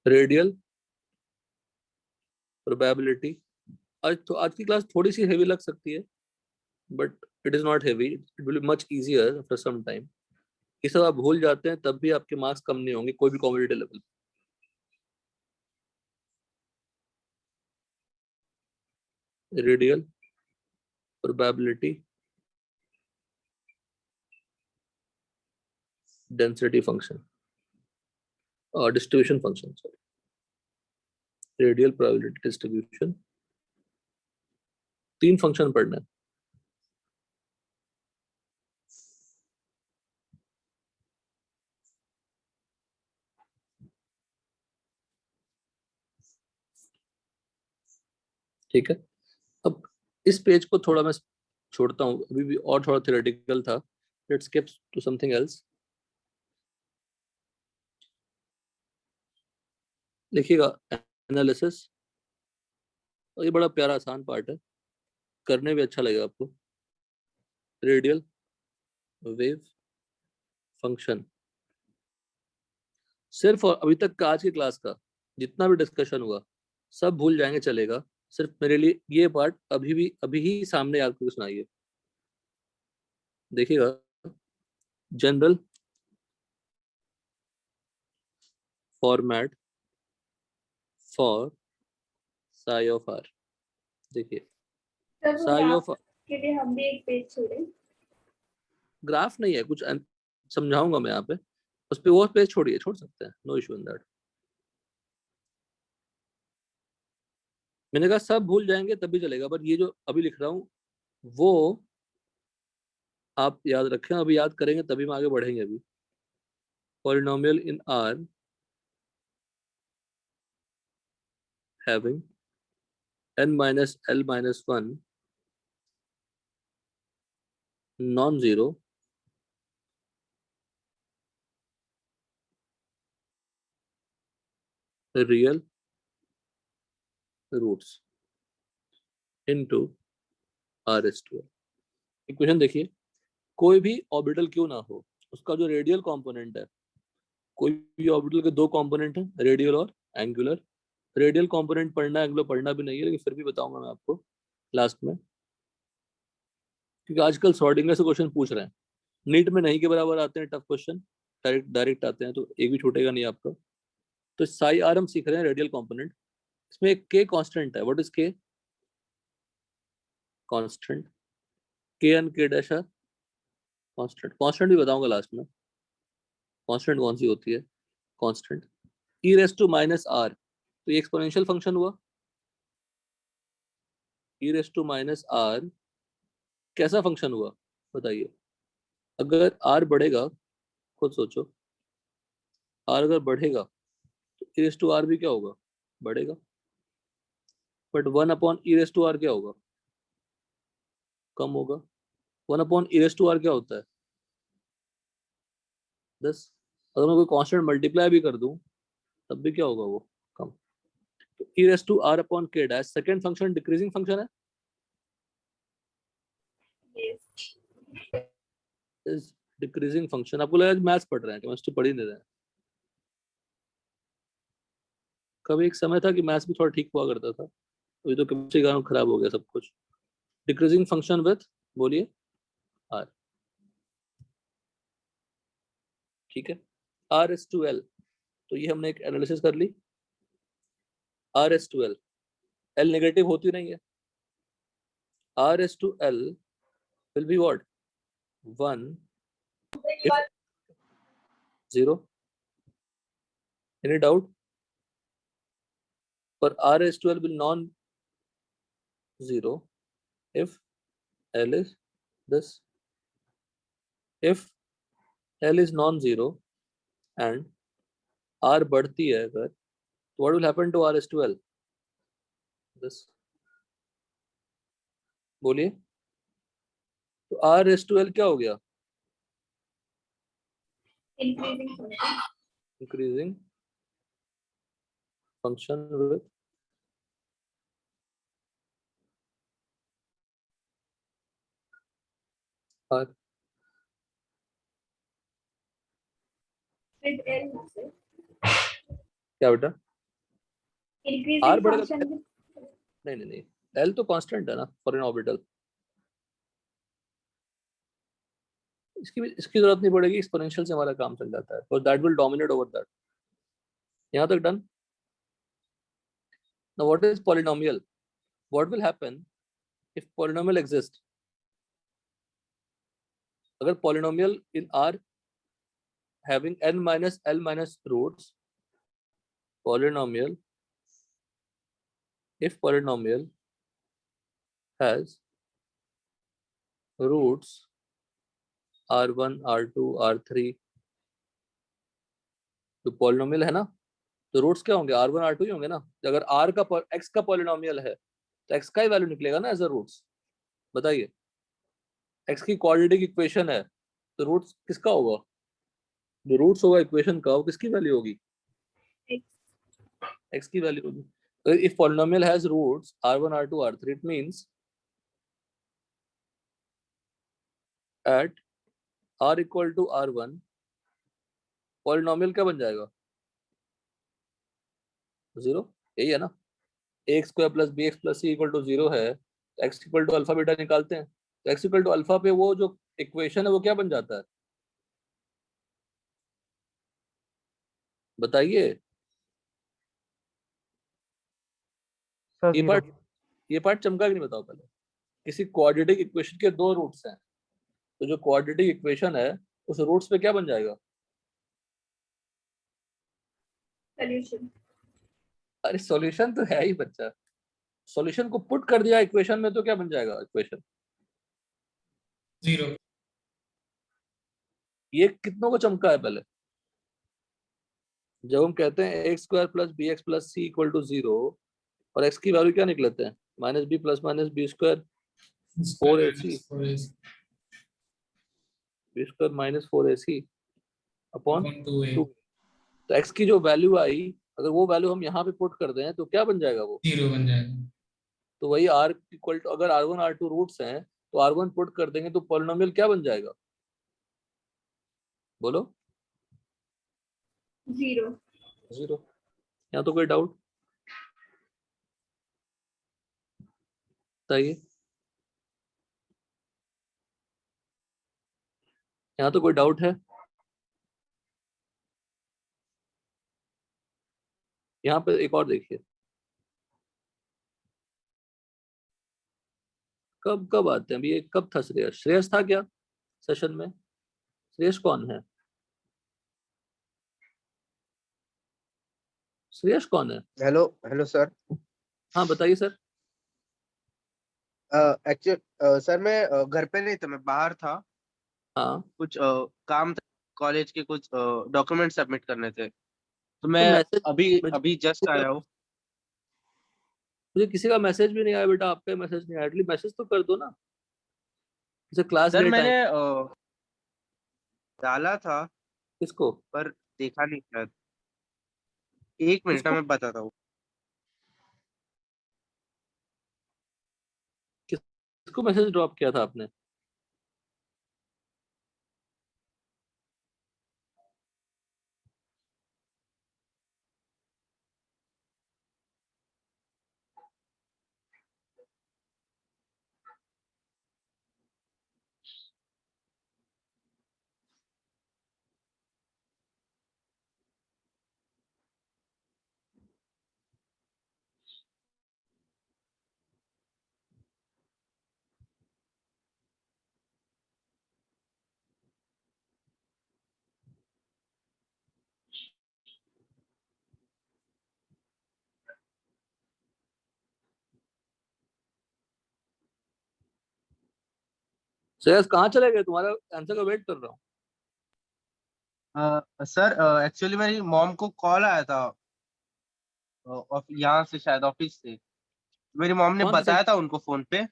रेडियल प्रोबेबिलिटी। आज की क्लास थोड़ी सी हेवी लग सकती है, but it is not heavy, it will be much easier after some time. ये सब आप भूल जाते हैं तब भी आपके मार्क्स कम नहीं होंगे कोई भी competitive level. Radial probability density function और distribution function, sorry, radial probability distribution, 3 function पढ़ना है। ठीक है, अब इस पेज को थोड़ा मैं छोड़ता हूँ, अभी भी और थोड़ा थ्योरेटिकल था, let's skip to something else. लिखिएगा एनालिसिस, और ये बड़ा प्यारा आसान पार्ट है, करने में अच्छा लगेगा आपको। रेडियल वेव फंक्शन, सिर्फ और अभी तक का आज की क्लास का जितना भी डिस्कशन हुआ सब भूल जाएंगे चलेगा, सिर्फ मेरे लिए ये पार्ट अभी ही सामने आपको सुनाइए। देखिएगा, general format for psi of r. देखिए सर वो साई ग्राफ ऑफ, के लिए हम भी एक पेज छोड़े। ग्राफ नहीं है कुछ, समझाऊंगा मैं यहाँ पे, उस पे वो पेज छोड़िए, छोड़ सकते हैं, नो इशू इन दैट। मैंने कहा सब भूल जाएंगे तब भी चलेगा, पर ये जो अभी लिख रहा हूँ वो आप याद रखें, अभी याद करेंगे तभी हम आगे बढ़ेंगे। अभी polynomial in are having n minus l minus 1 non zero real roots into r s two. Equation देखिए, कोई भी ऑर्बिटल क्यों ना हो, उसका जो रेडियल कंपोनेंट है, कोई भी ऑर्बिटल के 2 कंपोनेंट हैं, रेडियल और एंगुलर। रेडियल कंपोनेंट पढ़ना है, एंगुलर पढ़ना भी नहीं है, लेकिन फिर भी बताऊंगा मैं आपको लास्ट में, क्योंकि आजकल श्रोडिंगर से क्वेश्चन पूछ रहे हैं, नीट में नहीं के बराबर आते हैं टफ क्वेश्चन, डायरेक्ट डायरेक्ट आते हैं, तो एक भी छूटेगा नहीं आपका। तो साई आर हम सीख रहे हैं रेडियल कंपोनेंट, इसमें एक के कांस्टेंट है। What is k? Constant. K n k dash है कांस्टेंट, कांस्टेंट भी बताऊंगा लास्ट में, कांस्टेंट कौन सी होती है, constant. e raise to minus r, तो ये एक्सपोनेंशियल फंक्शन हुआ। e raise to minus r कैसा फंक्शन हुआ बताइए। अगर r बढ़ेगा, खुद सोचो, r अगर बढ़ेगा तो e रेस टू आर भी क्या होगा, बढ़ेगा। But 1 upon e raise to r क्या होगा, कम होगा। 1 upon e raise to r क्या होता है, 10। अगर मैं कोई कांस्टेंट मल्टीप्लाई भी कर दूं तब भी क्या होगा, वो कम। तो e raise to r upon k dash second function decreasing function है, yes. Is decreasing function. आपको लगा मैथ्स पढ़ रहे हैं, केमिस्ट्री पढ़ ही नहीं रहे हैं। कभी एक समय था कि मैथ्स भी थोड़ा ठीक हुआ करता था, अभी तो केमिस्ट्री का खराब हो गया सब कुछ। डिक्रीजिंग फंक्शन विथ, बोलिए, आर, ठीक है। आर एस टू एल, तो ये हमने एक एनालिसिस कर ली। R s to l, l negative होती नहीं है। R s to l will be what, 1 if 0, any doubt? For R is 12 will non-zero if L is this. If L is non-zero and R बढ़ती है अगर, तो what will happen to R is 12? This. बोलिए, तो R is 12 क्या हो गया, Increasing function. increasing function with R. With L ना sir. क्या बेटा, Increasing R बढ़ेगा, function with नहीं नहीं नहीं, L तो कांस्टेंट है ना फॉर एन ऑर्बिटल, इसकी जरूरत नहीं पड़ेगी, एक्सपोनेंशियल से हमारा काम चल जाता है, और that will dominate over that. यहाँ तक done. Now what is polynomial? What will happen if polynomial exists? अगर polynomial in R having n minus l minus roots, polynomial, if polynomial has roots R1, R2, R3, तो polynomial है ना, तो roots क्या होंगे, R1, R2 ही होंगे ना। तो अगर R का x का polynomial है तो x का ही वैल्यू निकलेगा ना एज अ रूट्स। बताइए, x की क्वाड्रेटिक इक्वेशन है तो रूट्स किसका होगा, जो रूट्स होगा इक्वेशन का, वो किसकी वैल्यू होगी, X. x की वैल्यू होगी। तो if polynomial has roots R1, R2, R3, it means at R equal to R1 polynomial क्या बन जाएगा, 0। यही है ना, ax square plus b x plus c equal to 0 है, तो x equal to alpha beta निकालते हैं, तो x इक्वल टू अल्फा पे वो जो इक्वेशन है वो क्या बन जाता है, बताइए। ये पार्ट चमका कि नहीं, बताओ पहले। किसी क्वाड्रेटिक इक्वेशन के दो रूट्स हैं, तो जो क्वाड्रेटिक इक्वेशन है उस रूट्स पे क्या बन जाएगा, Solution. अरे सॉल्यूशन तो है ही बच्चा, सॉल्यूशन को पुट कर दिया इक्वेशन में तो क्या बन जाएगा इक्वेशन, 0. ये कितनों को चमका है पहले, जब हम कहते हैं x square plus b x plus c equal to 0 और एक्स की वैल्यू क्या निकलते हैं, minus b plus minus b square 4ac, b square minus 4ac upon 2a. 2। तो एक्स की जो वैल्यू आई, अगर वो वैल्यू हम यहाँ पे पुट कर दें तो क्या बन जाएगा वो, 0 बन जाएगा. तो वही r इक्वल टू, अगर r1 r2 रूट्स हैं तो r1 पुट कर देंगे तो पॉलिनोमियल क्या बन जाएगा, बोलो, 0. 0। यहाँ तो कोई डाउट बताइए, यहाँ तो कोई डाउट है, यहाँ पे एक और देखिए, कब कब आते हैं अभी, ये कब था श्रेयस, श्रेयस था क्या सेशन में, श्रेयस कौन है, श्रेयस कौन है? Hello hello sir. हाँ बताइए सर। एक्चुअली सर मैं घर पे नहीं था, मैं बाहर था। हाँ कुछ काम था, कॉलेज के कुछ डॉक्यूमेंट सबमिट करने थे, तो तो मैं मैसेज अभी मुझे अभी जस्ट आया हूँ। मुझे किसी का मैसेज भी नहीं आया बेटा, आपका मैसेज नहीं आया, एटलीस्ट मैसेज तो कर दो ना, जैसे क्लास सर लेट आए। मैंने डाला था किसको? पर देखा नहीं शायद। एक मिनट किसको मैं बताता हूँ। किसको मैसेज ड्रॉप किया था आपने? श्रेयस कहाँ चले गए? तुम्हारा आंसर का वेट कर रहा हूँ। सर एक्चुअली मेरी मॉम को कॉल आया था यहाँ से, शायद ऑफिस से। मेरी मॉम ने कौन से बताया था उनको फोन पे।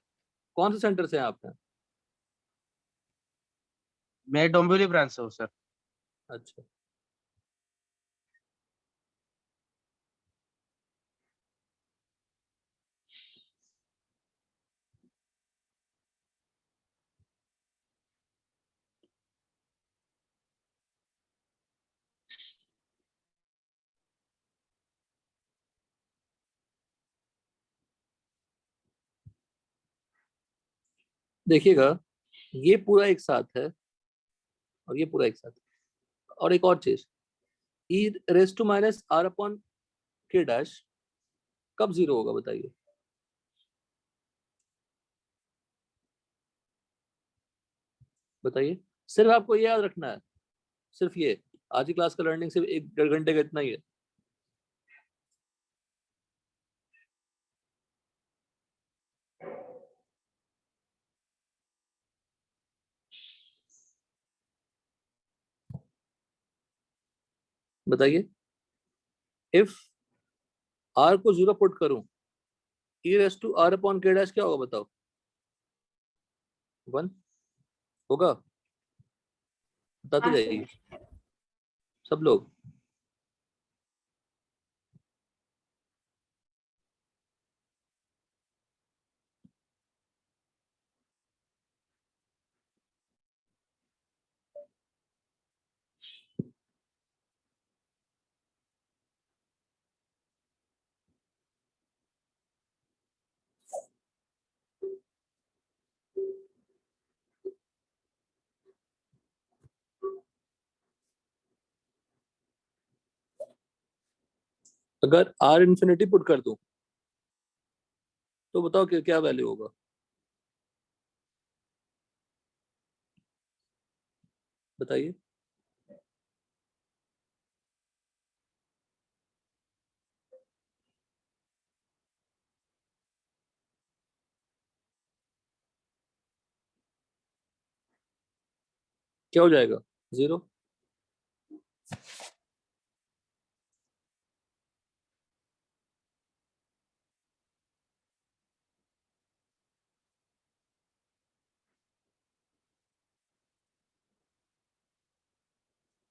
कौन से सेंटर से हैं आप? मैं डोंबिवली ब्रांच से हूँ सर। अच्छा देखिएगा, ये पूरा एक साथ है और ये पूरा एक साथ है। और एक और चीज, e raise to minus r upon k dash कब जीरो होगा बताइए? बताइए, सिर्फ आपको ये याद रखना है, सिर्फ ये। आज की क्लास का लर्निंग सिर्फ 1.5 घंटे का इतना ही है। बताइए, इफ आर को जीरो पुट करूं, ई raise to r upon k dash क्या होगा बताओ? 1 होगा? बताते हाँ जाइए सर। सब लोग। अगर आर इन्फिनिटी पुट कर दूं तो बताओ कि क्या वैल्यू होगा? बताइए। क्या हो जाएगा? जीरो।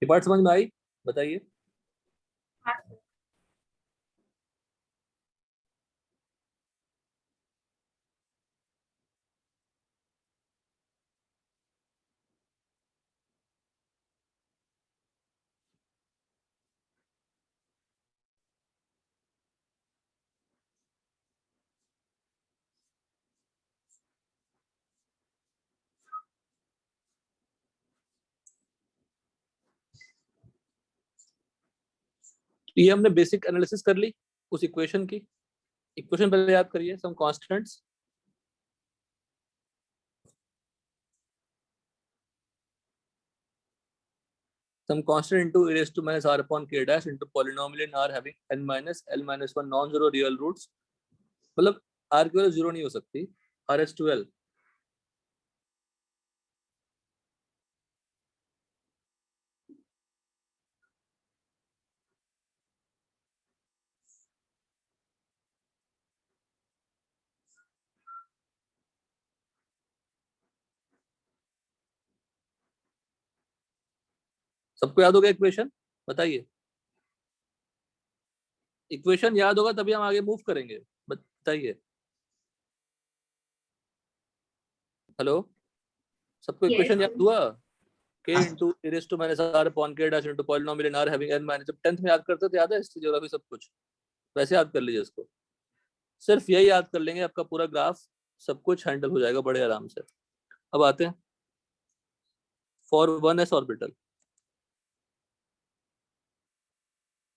ये बात समझ में आई? बताइए। हाँ सर। ये हमने बेसिक एनालिसिस कर ली उस इक्वेशन की। इक्वेशन पहले याद करिए, सम constants. some constant into e raised to minus r upon k dash into polynomial in r having n minus l minus 1 non-zero real roots. मतलब r की वैल्यू जीरो नहीं हो सकती, r(l). सबको याद हो गया इक्वेशन? बताइए, इक्वेशन याद होगा तभी हम आगे मूव करेंगे। बताइए, हेलो, सबको इक्वेशन याद हुआ? k into e raised to minus r upon k dash into polynomial in r having n minus, जब 10th में याद करते थे, याद है हिस्ट्री ज्योग्राफी सब कुछ, वैसे याद कर लीजिए इसको। सिर्फ यही याद कर लेंगे, आपका पूरा ग्राफ सब कुछ हैंडल हो जाएगा बड़े आराम से। अब आते हैं फॉर 1s ऑर्बिटल।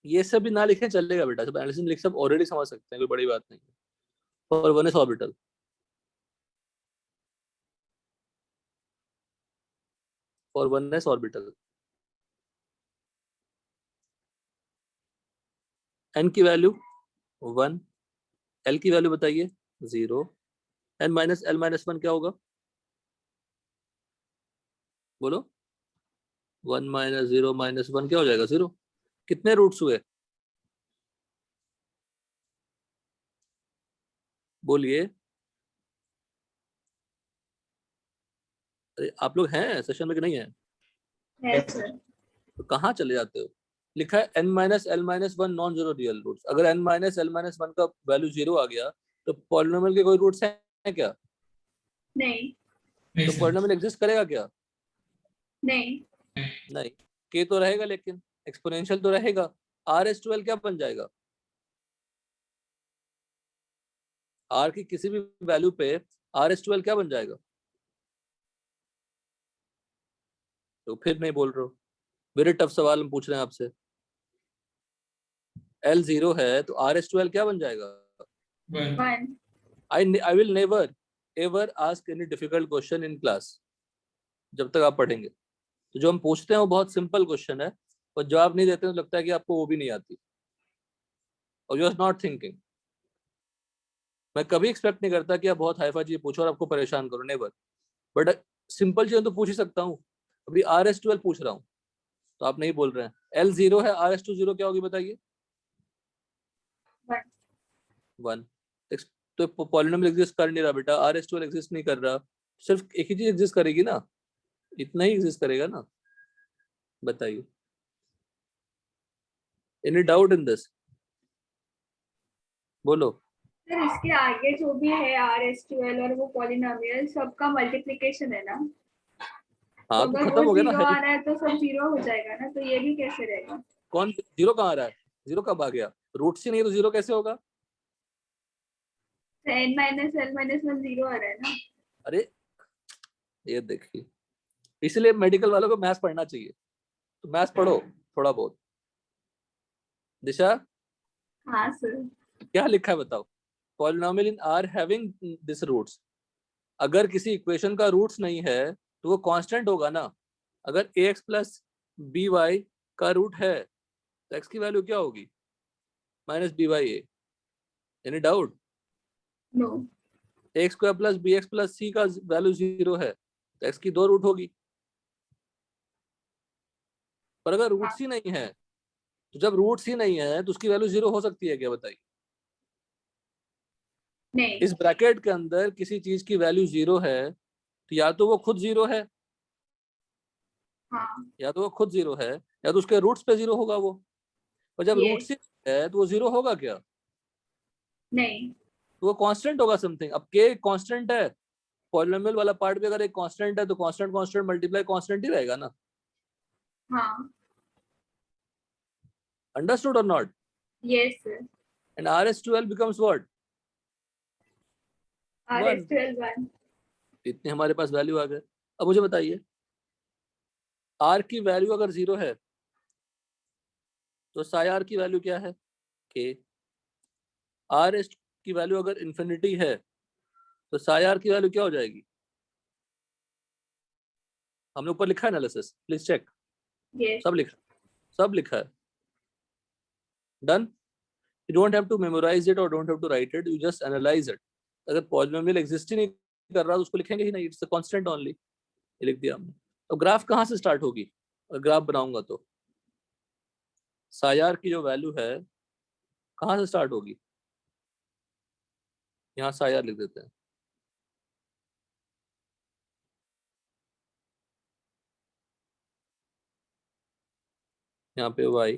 ये सब भी ना लिखें चलेगा बेटा, सब एनालिसिस लिख सब ऑलरेडी समझ सकते हैं, कोई बड़ी बात नहीं है। For 1s orbital, for 1s orbital n की वैल्यू 1, l की वैल्यू बताइए 0, n माइनस l माइनस 1 क्या होगा? बोलो, 1 माइनस 0 माइनस 1 क्या हो जाएगा? 0। कितने रूट्स हुए? बोलिए। अरे आप लोग हैं सेशन में कि नहीं है? है सर। तो कहाँ चले जाते हो? लिखा है n minus l minus 1 non zero real roots. अगर n माइनस एल माइनस 1 का वैल्यू 0 आ गया तो पॉलिनोमियल के कोई रूट्स हैं क्या? नहीं। तो सर। पॉलिनोमियल एग्जिस्ट करेगा क्या? नहीं। नहीं। k तो रहेगा लेकिन एक्सपोनेंशियल तो रहेगा। r(l) क्या बन जाएगा? r की किसी भी वैल्यू पे r(l) क्या बन जाएगा? तो फिर नहीं बोल रहे हो, वेरी टफ सवाल हम पूछ रहे हैं आपसे। l 0 है तो r(l) क्या बन जाएगा? 1। I will never ever ask any difficult question in class जब तक आप पढ़ेंगे। तो जो हम पूछते हैं वो बहुत सिंपल क्वेश्चन है, और जवाब नहीं देते तो लगता है कि आपको वो भी नहीं आती, और यू आर नॉट थिंकिंग। मैं कभी एक्सपेक्ट नहीं करता कि आप बहुत हाईफाई चीज पूछो और आपको परेशान करो, नेवर। बट सिंपल चीज तो पूछ ही सकता हूँ। अभी r(l) पूछ रहा हूँ तो आप नहीं बोल रहे हैं। l 0 है, r(0) क्या होगी बताइए? 1। तो पॉलिनोमियल एग्जिस्ट कर नहीं रहा बेटा, r(l) एग्जिस्ट नहीं कर रहा, सिर्फ एक ही चीज एग्जिस्ट करेगी ना, इतना ही एग्जिस्ट करेगा ना। बताइए, एनी डाउट इन दिस? बोलो। सर इसके आगे जो भी है r(l) और वो पॉलिनोमियल सबका मल्टीप्लिकेशन है ना, हाँ तो तो अगर खत्म वो हो गया ना। 0 आ रहा है तो सब 0 हो जाएगा ना, तो ये भी कैसे रहेगा? कौन 0 कहाँ आ रहा है? 0 कब आ गया? रूट्स ही नहीं तो 0 कैसे होगा? n माइनस l माइनस 1 0 आ रहा है ना। अरे ये देखिए, इसलिए मेडिकल वालों को मैथ्स पढ़ना चाहिए, तो मैथ्स पढ़ो थोड़ा बहुत। दिशा, हाँ सर। क्या लिखा है बताओ? Polynomial in are having this roots. अगर किसी इक्वेशन का रूट्स नहीं है तो वो कांस्टेंट होगा ना। अगर ax प्लस बी वाई का रूट है तो x की वैल्यू क्या होगी? Minus b y a. Any doubt? No. X square plus b x plus c का वैल्यू 0 है तो x की 2 रूट होगी। पर अगर रूट्स ही नहीं है, तो जब रूट्स ही नहीं है तो उसकी वैल्यू 0 हो सकती है क्या? बताइए। नहीं। इस ब्रैकेट के अंदर किसी चीज की वैल्यू 0 है तो या तो वो खुद 0 है, हाँ। या तो वो खुद 0 है, या तो उसके रूट्स पे 0 होगा वो। और जब Yes. रूट्स ही है तो वो 0 होगा क्या? नहीं। तो वो कांस्टेंट होगा समथिंग। अब k कांस्टेंट है, पॉलिनोमियल वाला पार्ट भी अगर एक कांस्टेंट है तो कांस्टेंट कांस्टेंट मल्टीप्लाई कांस्टेंट ही रहेगा ना। हाँ। अंडरस्टूड और not? Yes sir. And r(l) becomes what? r(l) 1। इतने हमारे पास वैल्यू आ गए। अब मुझे बताइए, r की वैल्यू अगर 0 है तो साई r की वैल्यू क्या है? k। r की वैल्यू अगर इंफिनिटी है तो साई r की वैल्यू क्या हो जाएगी? हमने ऊपर लिखा है एनालिसिस, प्लीज चेक। Yes. सब लिखा है. Done. You don't have to memorize it or don't have to write it. You just analyze it. अगर पॉलिनोमियल एग्जिस्ट ही नहीं कर रहा तो उसको लिखेंगे ही नहीं. It's a constant only. ये लिख दिया हमने. अब ग्राफ कहाँ से स्टार्ट होगी? अगर ग्राफ बनाऊंगा तो सायार की जो वैल्यू है कहाँ से स्टार्ट होगी? यहाँ सायार लिख देते हैं. यहाँ पे y,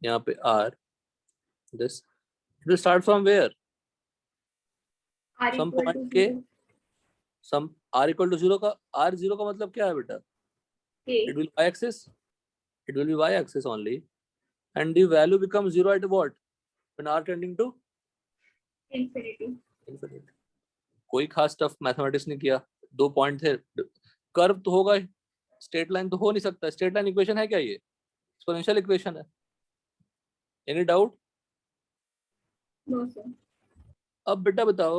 यहाँ पे r. This it will start from where? R Some equal point to k. 0. Some r equal to 0 का r0 का मतलब क्या है बेटा? K. It will y axis. It will be y axis only, and the value becomes 0 at what? When r tending to Infinity. infinity. कोई खास tough mathematics नहीं किया. 2 पॉइंट थे. कर्व तो होगा ही. स्ट्रेट लाइन तो हो नहीं सकता. स्ट्रेट लाइन इक्वेशन है क्या? ये एक्सपोनेंशियल इक्वेशन है. Any doubt? No, sir. अब बेटा बताओ,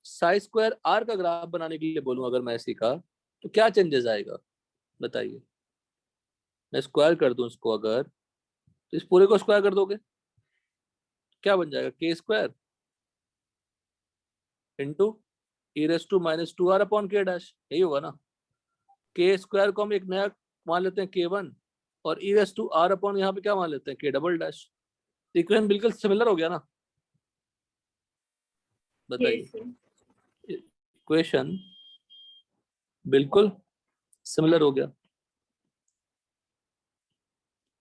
साई स्क्वायर आर का ग्राफ बनाने के लिए बोलूं अगर मैं इसी का, तो क्या चेंजेस आएगा बताइए? मैं स्क्वायर कर दूं इसको अगर, तो इस पूरे को स्क्वायर कर दोगे क्या बन जाएगा? K square into e raise to minus 2r upon k dash. यही होगा ना. के स्क्वायर को हम एक नया मान लेते हैं k1 और ई रेस टू r अपॉन यहाँ पे क्या मान लेते हैं? के डबल डैश. इक्वेशन बिल्कुल सिमिलर हो गया ना. बताइए. Yes, sir. इक्वेशन बिल्कुल सिमिलर हो गया.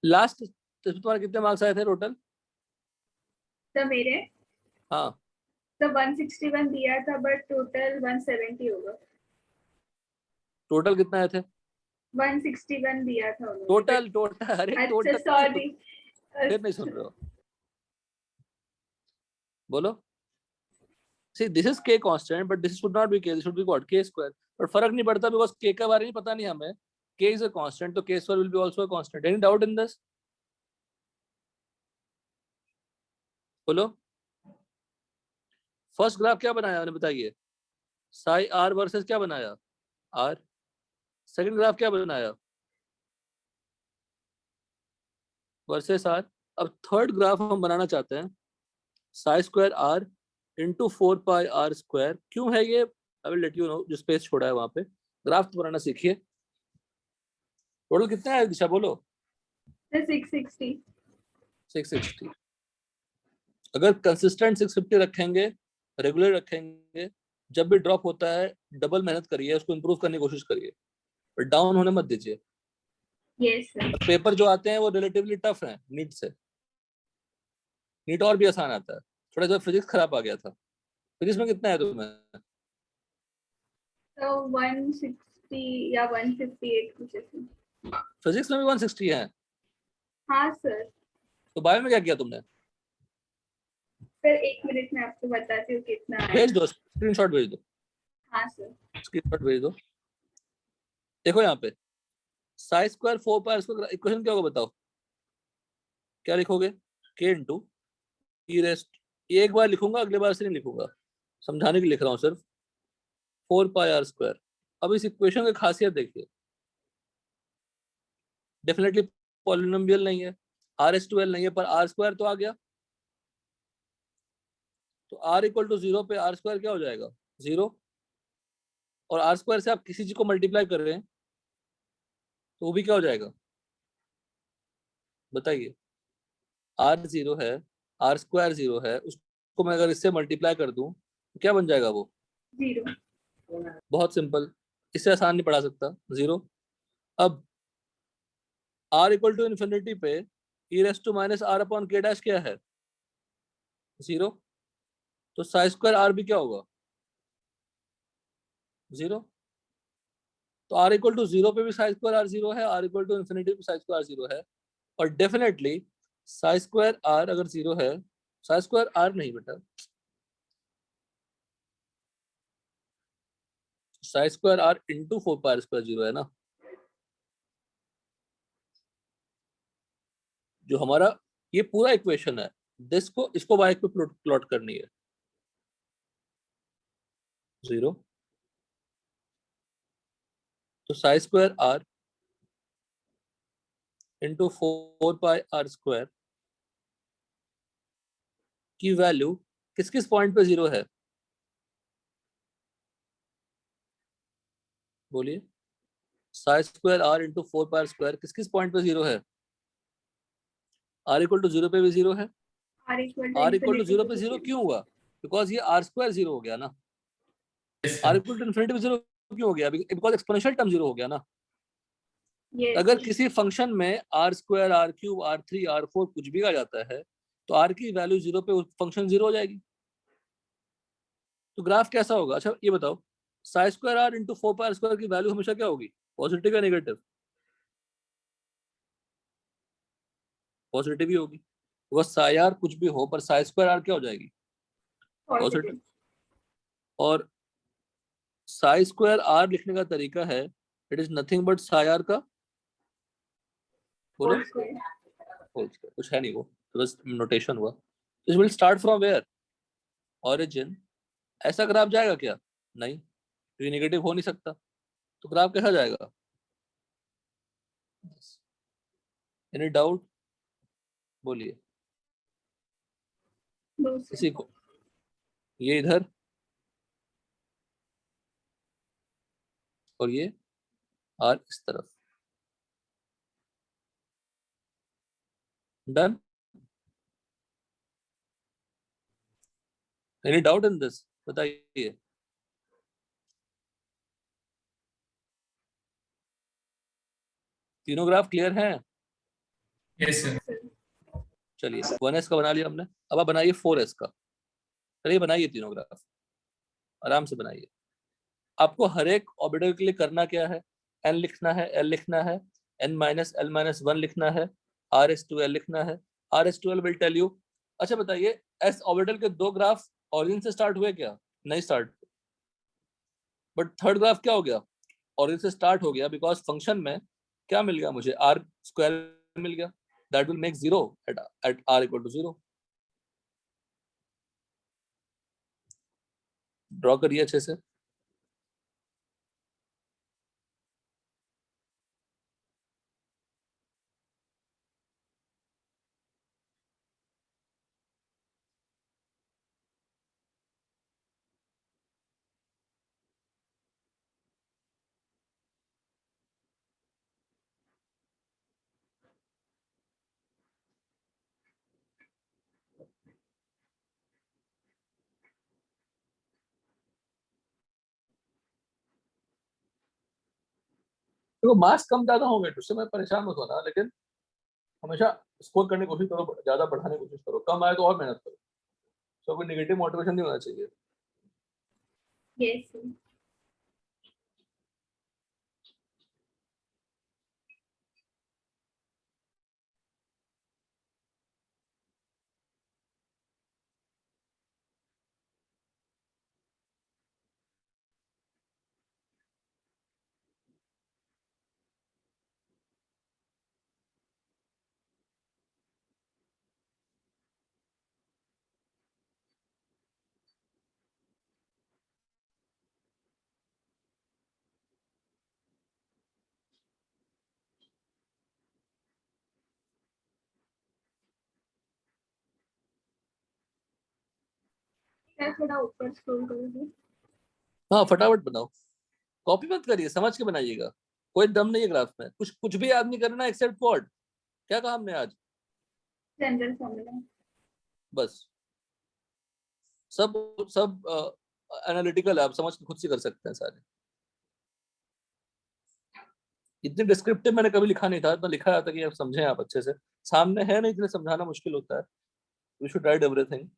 लास्ट तुम्हारे कितने मार्क्स आए थे टोटल? तो मेरे हाँ, तो 161 दिया था बट टोटल 170 होगा. टोटल कितना आए थे? 161 दिया था उन्होंने. टोटल अरे अच्छा टोटल सॉरी. फिर नहीं सुन रहे हो. बोलो. See, this is k constant, but this should not be k. This should be what? K square. But फर्क नहीं पड़ता because k का बारे में पता नहीं हमें. K is a constant, तो k square will be also a constant. Any doubt in this? बोलो. फर्स्ट ग्राफ क्या बनाया आपने बताइए? साई r वर्सेस क्या बनाया? r. सेकंड ग्राफ क्या बनाया? Versus r. अब थर्ड ग्राफ हम बनाना चाहते हैं साई स्क्वायर r इंटू 4 पाई r स्क्वायर. क्यों है ये? I will let you know. जो स्पेस छोड़ा है वहां पे. ग्राफ तो बनाना सीखिए. टोटल कितना है दिशा? बोलो. 660. 660. अगर कंसिस्टेंट 650 रखेंगे, रेगुलर रखेंगे, जब भी ड्रॉप होता है डबल मेहनत करिए, उसको इम्प्रूव करने की कोशिश करिए, पर डाउन होने मत दीजिए. Yes, sir. पेपर जो आते हैं वो रिलेटिवली टफ हैं नीट से. नीट और भी आसान आता है. थोड़ा सा फिजिक्स खराब आ गया था. फिजिक्स में कितना है तुम्हें? तो 160 या 158 कुछ ऐसे. फिजिक्स में भी 160 है. हाँ सर. तो बायो में क्या किया तुमने? फिर 1 मिनट में आपको बताती हूँ कितना है. भेज दो, स्क्रीनशॉट भेज दो. हाँ सर. स्क्रीनशॉट भेज दो. देखो यहाँ पे Sai square 4 pi square equation क्या होगा बताओ? क्या लिखोगे? k इंटू ई रेस्ट. एक बार लिखूंगा, अगले बार से नहीं लिखूंगा, समझाने के लिए लिख रहा हूँ सिर्फ. 4 पाई r स्क्वायर. अब इस इक्वेशन की खासियत देखिए. डेफिनेटली पॉलिनोमियल नहीं है, RS2L नहीं है, पर r स्क्वायर तो आ गया. तो r इक्वल टू 0 पे r स्क्वायर क्या हो जाएगा? 0. और r स्क्वायर से आप किसी चीज को मल्टीप्लाई कर रहे हैं तो वो भी क्या हो जाएगा बताइए? r 0 है, r स्क्वायर 0 है, उसको मैं अगर इससे मल्टीप्लाई कर दूं तो क्या बन जाएगा वो? 0. बहुत सिंपल. इससे आसान नहीं पढ़ा सकता. 0. अब r इक्वल टू इन्फिनिटी पे e raise to minus r upon k dash क्या है? 0. तो साई स्क्वायर r भी क्या होगा? 0. तो r इक्वल टू 0 पे भी साई स्क्वायर r 0 है, r इक्वल टू इन्फिनिटी पे साई स्क्वायर r 0 है. और डेफिनेटली साई स्क्वायर r अगर 0 है, साई स्क्वायर r नहीं बेटा, Sai square r into 4 pi square 0 है ना. जो हमारा ये पूरा इक्वेशन है, इसको y पे प्लॉट करनी है. 0. तो psi square r into 4πr² की वैल्यू किस किस पॉइंट पे 0 है? बोलिए। π² इंटू 4πr² किस किस पॉइंट पे 0 है? r=0 पे भी 0 है। r equal r=0 पे to 0 क्यों हुआ? बिकॉज ये r² 0 हो गया ना। Yes, r sir. =∞ पे 0 क्यों हो गया? बिकॉज एक्सपोनेंशियल टर्म 0 हो गया ना। yes अगर किसी फंक्शन में r² r³ r3 r4 कुछ भी आ जाता है तो r की वैल्यू 0 पे फंक्शन 0 हो जाएगी। तो ग्राफ कैसा होगा? अच्छा ये बताओ, π² इंटू 4πr² की वैल्यू हमेशा क्या होगी? पॉजिटिव या नेगेटिव? पॉजिटिव ही होगी। वो πr कुछ भी हो पर π² क्या हो जाएगी? positive और π² लिखने का तरीका है, it is nothing but πr का बोलो whole square होल स्क्वायर। कुछ है नहीं, वो तो बस नोटेशन हुआ। तो it will start from where? Origin. ऐसा ग्राफ जाएगा क्या? नहीं, ये नेगेटिव हो नहीं सकता। तो ग्राफ कैसा जाएगा? Any doubt? बोलिए no sir किसी को। ये इधर और ये आर इस तरफ। Done? Any doubt in this? बताइए। तीनों ग्राफ क्लियर हैं? Yes, sir. sir चलिए 1s का बना लिया हमने, अब आप बनाइए 4s का। चलिए बनाइए तीनों ग्राफ, आराम से बनाइए। आपको हर एक ऑर्बिटल के लिए करना क्या है? n लिखना है, l लिखना है, n-l-1 लिखना है, rs2l लिखना है। rs2l will tell you. अच्छा बताइए, s ऑर्बिटल के दो ग्राफ ऑरिजिन से स्टार्ट हुए क्या? नहीं स्टार्ट। बट थर्ड ग्राफ क्या हो गया? ऑरिजिन से स्टार्ट हो गया, बिकॉज फंक्शन में क्या मिल गया मुझे? r² मिल गया। That will make 0 at r=0। Draw करिए अच्छे से। देखो मार्क्स कम ज्यादा होंगे तो उससे मैं परेशान मत होना, लेकिन हमेशा स्कोर करने की कोशिश करो, ज्यादा बढ़ाने की कोशिश करो। कम आए तो और मेहनत करो। तो कोई नेगेटिव मोटिवेशन नहीं होना चाहिए। yes sir मैं थोड़ा ऊपर स्क्रॉल करूंगी हाँ फटाफट बनाओ, कॉपी मत करिए, समझ के बनाइएगा। कोई दम नहीं है ग्राफ में, कुछ कुछ भी आदमी करना एक्सेप्ट वर्ड। क्या कहा हमने आज? जनरल फॉर्मूला बस सब सब एनालिटिकल है, आप समझ के खुद से कर सकते हैं सारे। इतने डिस्क्रिप्टिव मैंने कभी लिखा नहीं था, इतना लिखा था कि आप समझें, आप अच्छे से। सामने है नहीं, इसलिए समझाना मुश्किल होता है। We should write everything.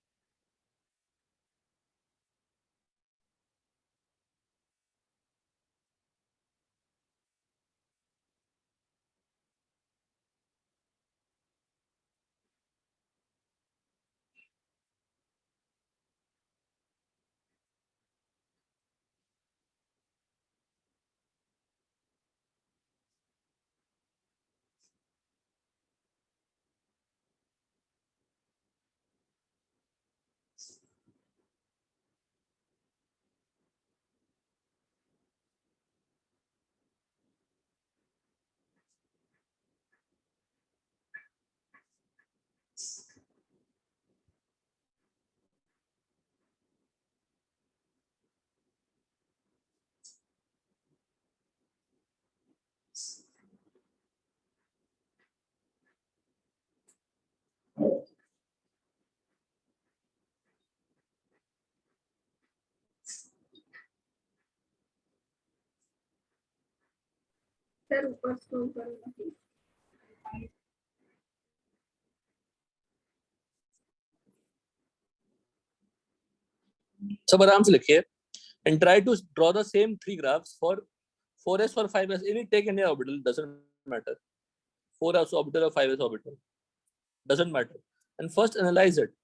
Sir ऊपर स्क्रॉल करो ना please. सब आराम से लिखिए and try to draw the same three graphs for 4s or 5s. Any take any orbital, doesn't matter. 4s orbital or 5s orbital, doesn't matter. And first analyze it.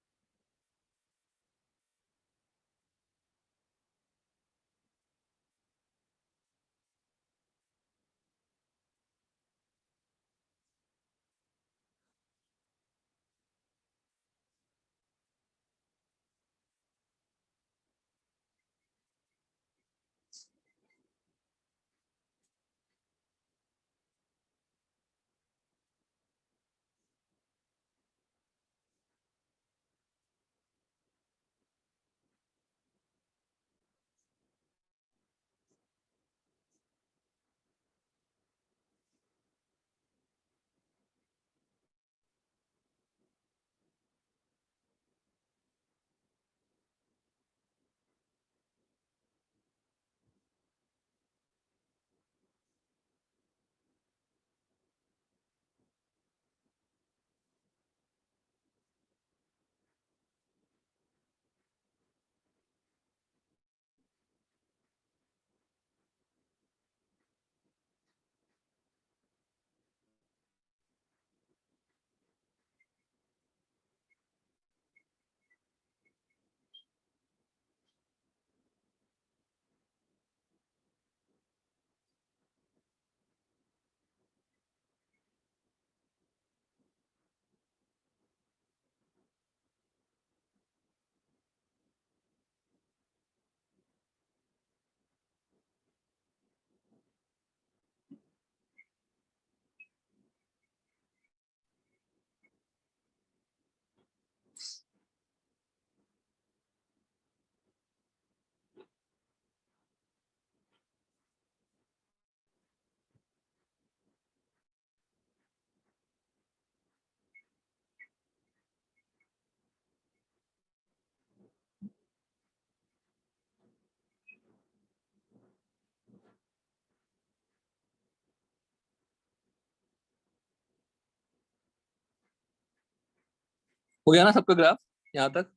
हो गया ना सबका ग्राफ यहाँ तक?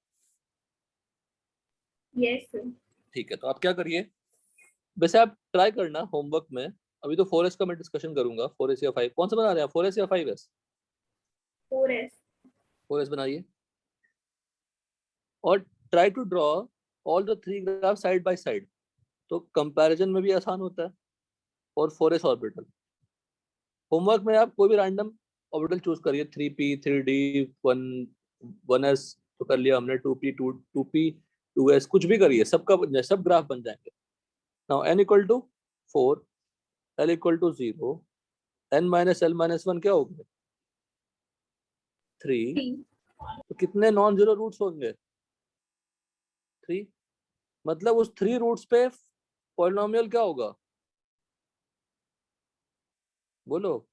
Yes sir. ठीक है, तो आप क्या करिए, वैसे आप ट्राई करना होमवर्क में, अभी तो 4s का मैं डिस्कशन करूंगा, 4s या 5, कौन सा बना रहे हैं, 4s या 5s? 4s. 4s बनाइए और try to draw all the three graph side by side, तो कंपैरिजन में भी आसान होता है। और 4s ऑर्बिटल, होमवर्क में आप कोई भी रैंडम ऑर्बिटल चूज करिए, 3p 3d 1s तो कर लिया हमने, 2p 2p 2s, कुछ भी करिए, सबका सब ग्राफ बन जाएंगे। Now n equal to 4, l equal to 0, n minus l minus 1 क्या हो गया, 3, 3. तो कितने नॉन जीरो रूट्स होंगे, 3, मतलब उस 3 रूट्स पे पॉलिनोमियल क्या होगा, बोलो,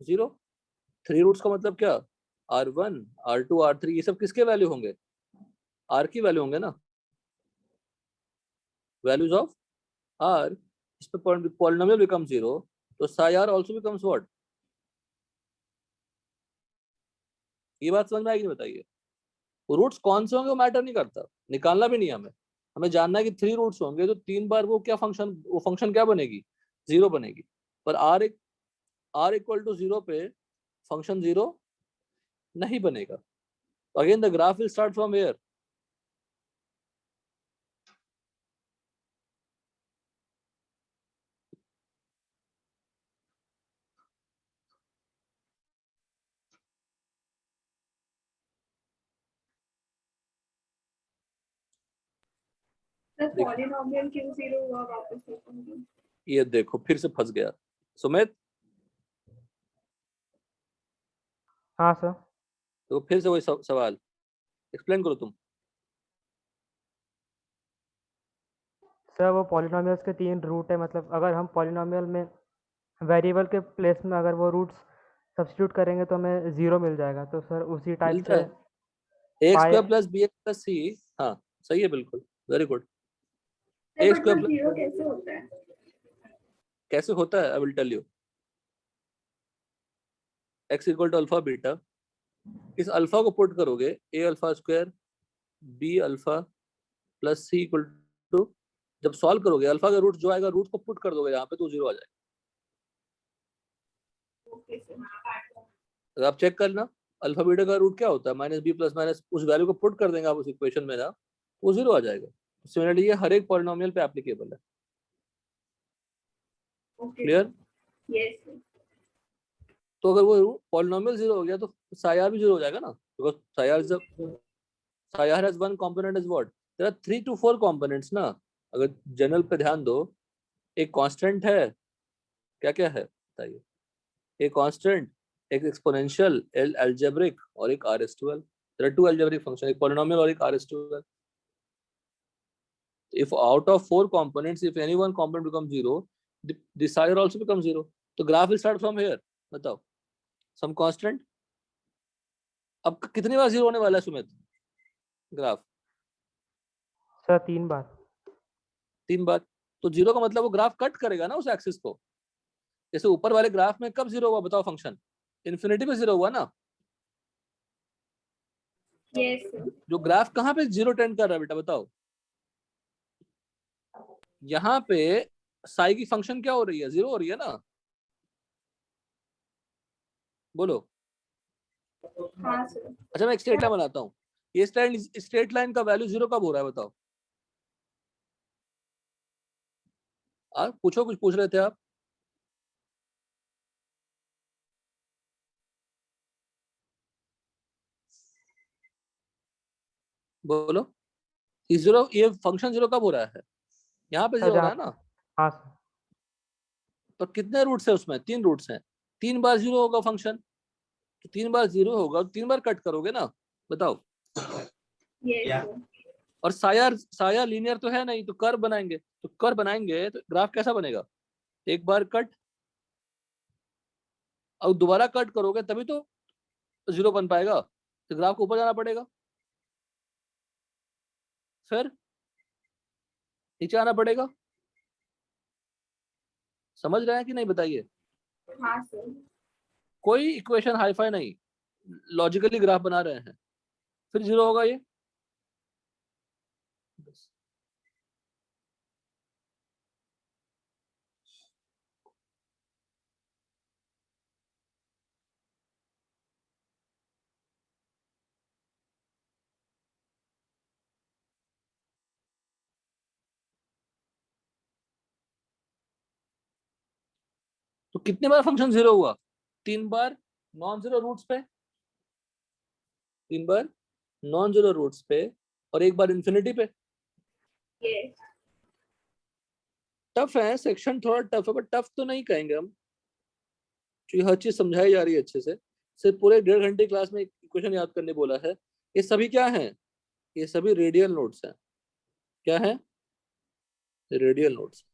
0। 3 रूट्स का मतलब क्या, r1 r2 r3, ये सब किसके वैल्यू होंगे, r की वैल्यू होंगे ना, वैल्यूज ऑफ r, इस पे पॉलिनोमियल बिकम 0, तो Sai r also becomes what, ये बात समझ में आएगी, बताइए। रूट्स कौन से होंगे वो मैटर नहीं करता, निकालना भी नहीं हमें, हमें जानना है कि 3 रूट्स होंगे तो 3 बार वो क्या फंक्शन, वो फंक्शन क्या बनेगी, 0 बनेगी, पर r इक्वल टू 0 पे फंक्शन 0 नहीं बनेगा। तो again the graph will start from where, sir polynomial क्यों 0 हुआ, वापस देखूंगी। ये देखो फिर से फंस गया सुमित, हाँ सर। तो फिर से वही सवाल, एक्सप्लेन करो तुम। सर वो पॉलिनोमियल्स के 3 रूट है, मतलब अगर हम पॉलिनोमियल में वेरिएबल के प्लेस में अगर वो रूट्स सब्स्टिट्यूट करेंगे तो हमें 0 मिल जाएगा, तो सर उसी टाइप मिलता से है a pi square plus bx plus c, हाँ सही है, बिल्कुल very good. Sir a but वो स्क्वायर प्लस 0 कैसे होता है? कैसे होता है? I will tell you. x equal to alpha beta, इस अल्फा को पुट करोगे a alpha square b alpha plus c equal to, जब सॉल्व करोगे अल्फा का रूट जो आएगा रूट को पुट कर दोगे यहाँ पे तो 0 आ जाएगा। Okay sir. अगर आप चेक करना अल्फा बीटा का रूट क्या होता है, माइनस बी प्लस माइनस, उस वैल्यू को पुट कर देंगे आप उस इक्वेशन में ना, वो 0 आ जाएगा। सिमिलरली ये हर एक पॉलिनोमियल पे एप्लीकेबल है। Okay clear? Yes sir. तो अगर वो पॉलिनोमियल 0 हो गया तो psi r भी 0 हो जाएगा ना, because psi r has one component is what? There are 3 to 4 components ना। अगर जनरल पे ध्यान दो, एक कांस्टेंट है, क्या क्या है बताइए? एक कांस्टेंट, एक एक्सपोनेंशियल, अलजेब्रिक और एक RS12। There are 2 algebraic function, एक पॉलिनोमियल और एक RS12। If out of 4 components, if any one component becomes 0, the psi r also becomes 0. तो graph will start from here। बताओ some constant। अब कितनी बार 0 होने वाला है सुमित ग्राफ? सर 3 बार। 3 बार। तो 0 का मतलब वो ग्राफ कट करेगा ना उस एक्सिस को। जैसे ऊपर वाले ग्राफ में कब 0 हुआ बताओ? फंक्शन इन्फिनिटी पे 0 हुआ ना। Yes sir. जो ग्राफ कहाँ पे 0 टेंड कर रहा है बेटा बताओ? यहाँ पे साई की फंक्शन क्या हो रही है? 0 हो रही है ना। बोलो। हाँ सर। अच्छा मैं एक स्ट्रेट लाइन बनाता हूँ, ये स्ट्रेट लाइन का वैल्यू 0 कब हो रहा है बताओ? पूछो, कुछ पूछ रहे थे आप? बोलो। इस 0 ये फंक्शन 0 कब हो रहा है? यहाँ पे 0 हो रहा है ना। हाँ सर। तो कितने रूट्स है उसमें? 3 रूट्स हैं। 3 बार 0 होगा फंक्शन, तो 3 बार 0 होगा, 3 बार कट करोगे ना। बताओ। Yes sir. और साया लीनियर तो है नहीं, तो कर्व बनाएंगे, तो कर्व बनाएंगे तो ग्राफ कैसा बनेगा? एक बार कट और दोबारा कट करोगे तभी तो 0 बन पाएगा, तो ग्राफ को ऊपर जाना पड़ेगा, फिर नीचे आना पड़ेगा। समझ रहे हैं कि नहीं बताइए? हाँ सर। कोई इक्वेशन हाईफाई नहीं, लॉजिकली ग्राफ बना रहे हैं, फिर 0 होगा ये। तो कितने बार फंक्शन 0 हुआ? 3 बार नॉन जीरो रूट्स पे, 3 बार नॉन जीरो रूट्स पे और 1 बार इंफिनिटी पे। यस। टफ है सेक्शन, थोड़ा टफ है, बट टफ तो नहीं कहेंगे हम, क्योंकि हर चीज समझाई जा रही है अच्छे से। सिर्फ पूरे 1.5 घंटे क्लास में एक क्वेश्चन याद करने बोला है। ये सभी क्या है? ये सभी रेडियल नोट्स हैं। क्या है? Radial notes.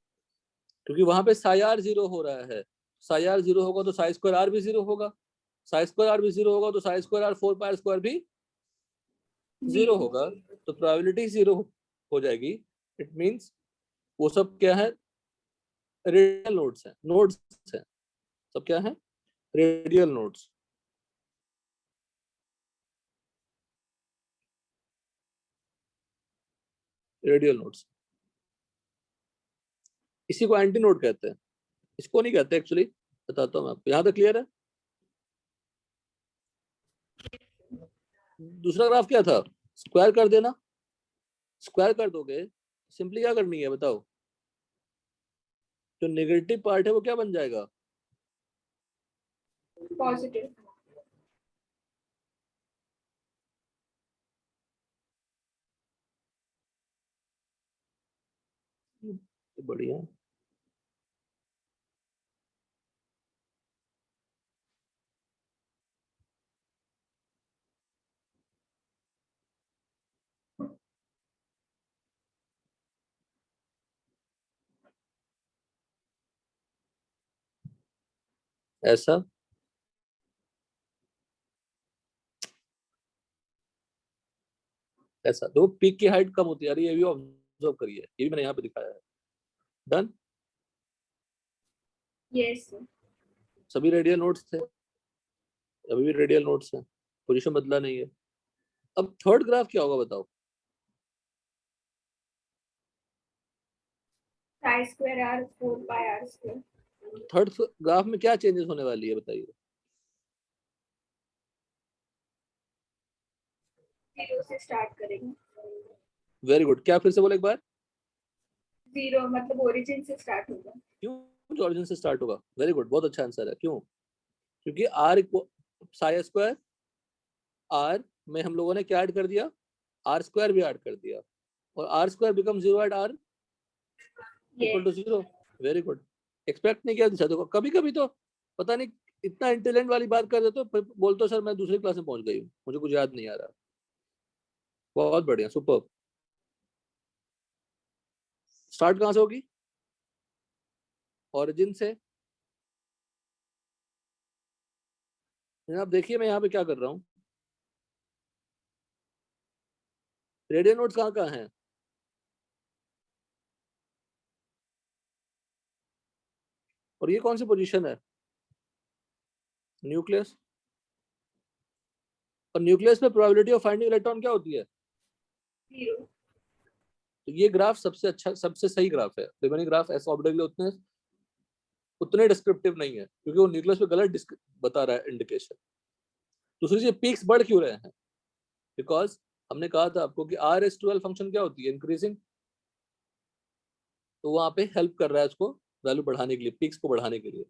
क्योंकि वहां पे साई आर 0 हो रहा है, साई आर 0 होगा तो साई स्क्वायर आर भी 0 होगा, साई स्क्वायर आर भी 0 होगा तो psi square r 4 pi square भी 0 होगा, तो प्रोबेबिलिटी 0 हो जाएगी। इट मींस वो सब क्या है? रेडियल नोट्स हैं, नोट्स हैं, सब क्या है? Radial notes. रेडियल नोट्स, इसी को एंटी नोड कहते हैं, इसको नहीं कहते एक्चुअली, बताता हूँ मैं आपको। यहाँ तक क्लियर है? दूसरा ग्राफ क्या था? स्क्वायर कर देना। स्क्वायर कर दोगे, सिंपली क्या करनी है बताओ? जो नेगेटिव पार्ट है वो क्या बन जाएगा? पॉजिटिव। बढ़िया। ऐसा ऐसा तो पीक की हाइट कम होती है, ये भी ऑब्जर्व करिए, ये भी मैंने यहाँ पे दिखाया है। डन। यस सभी रेडियल नोड्स थे, अभी भी रेडियल नोड्स हैं, पोजीशन बदला नहीं है। अब थर्ड ग्राफ क्या होगा बताओ? Psi square r 4 pi r square. Third graph में क्या चेंजेस होने वाली है बताइए? 0 से स्टार्ट करेंगे। वेरी गुड, क्या फिर से बोले एक बार? 0 मतलब ओरिजिन से स्टार्ट होगा। क्यों ओरिजिन से स्टार्ट होगा? वेरी गुड, बहुत अच्छा आंसर है। क्यों? क्योंकि आर साई स्क्वायर आर में हम लोगों ने क्या ऐड कर दिया? आर स्क्वायर भी ऐड कर दिया, और r square become 0 at r equal to 0। Very good, expect नहीं किया था। देखो कभी कभी तो पता नहीं इतना इंटेलिजेंट वाली बात कर देते हो, बोलते हो सर मैं दूसरी क्लास में पहुंच गई हूँ, मुझे कुछ याद नहीं आ रहा। बहुत बढ़िया, सुपर। स्टार्ट कहां से होगी? ओरिजिन से। आप देखिए मैं यहाँ पे क्या कर रहा हूँ, रेडियल नोड्स कहाँ कहाँ हैं? और ये कौन सी पोजीशन है? न्यूक्लियस। और न्यूक्लियस में प्रोबेबिलिटी ऑफ फाइंडिंग इलेक्ट्रॉन क्या होती है? 0। तो ये ग्राफ सबसे अच्छा, सबसे सही ग्राफ है। रिमेनिंग ग्राफ एस ऑर्बिटल उतने डिस्क्रिप्टिव नहीं है, क्योंकि वो न्यूक्लियस पे गलत बता रहा है इंडिकेशन। दूसरी चीज, पीक्स बढ़ क्यों रहे हैं? बिकॉज हमने कहा था आपको कि RS12 फंक्शन क्या होती है? इंक्रीजिंग। तो वहां पे हेल्प कर रहा है उसको वैल्यू बढ़ाने के लिए, पीक्स को बढ़ाने के लिए।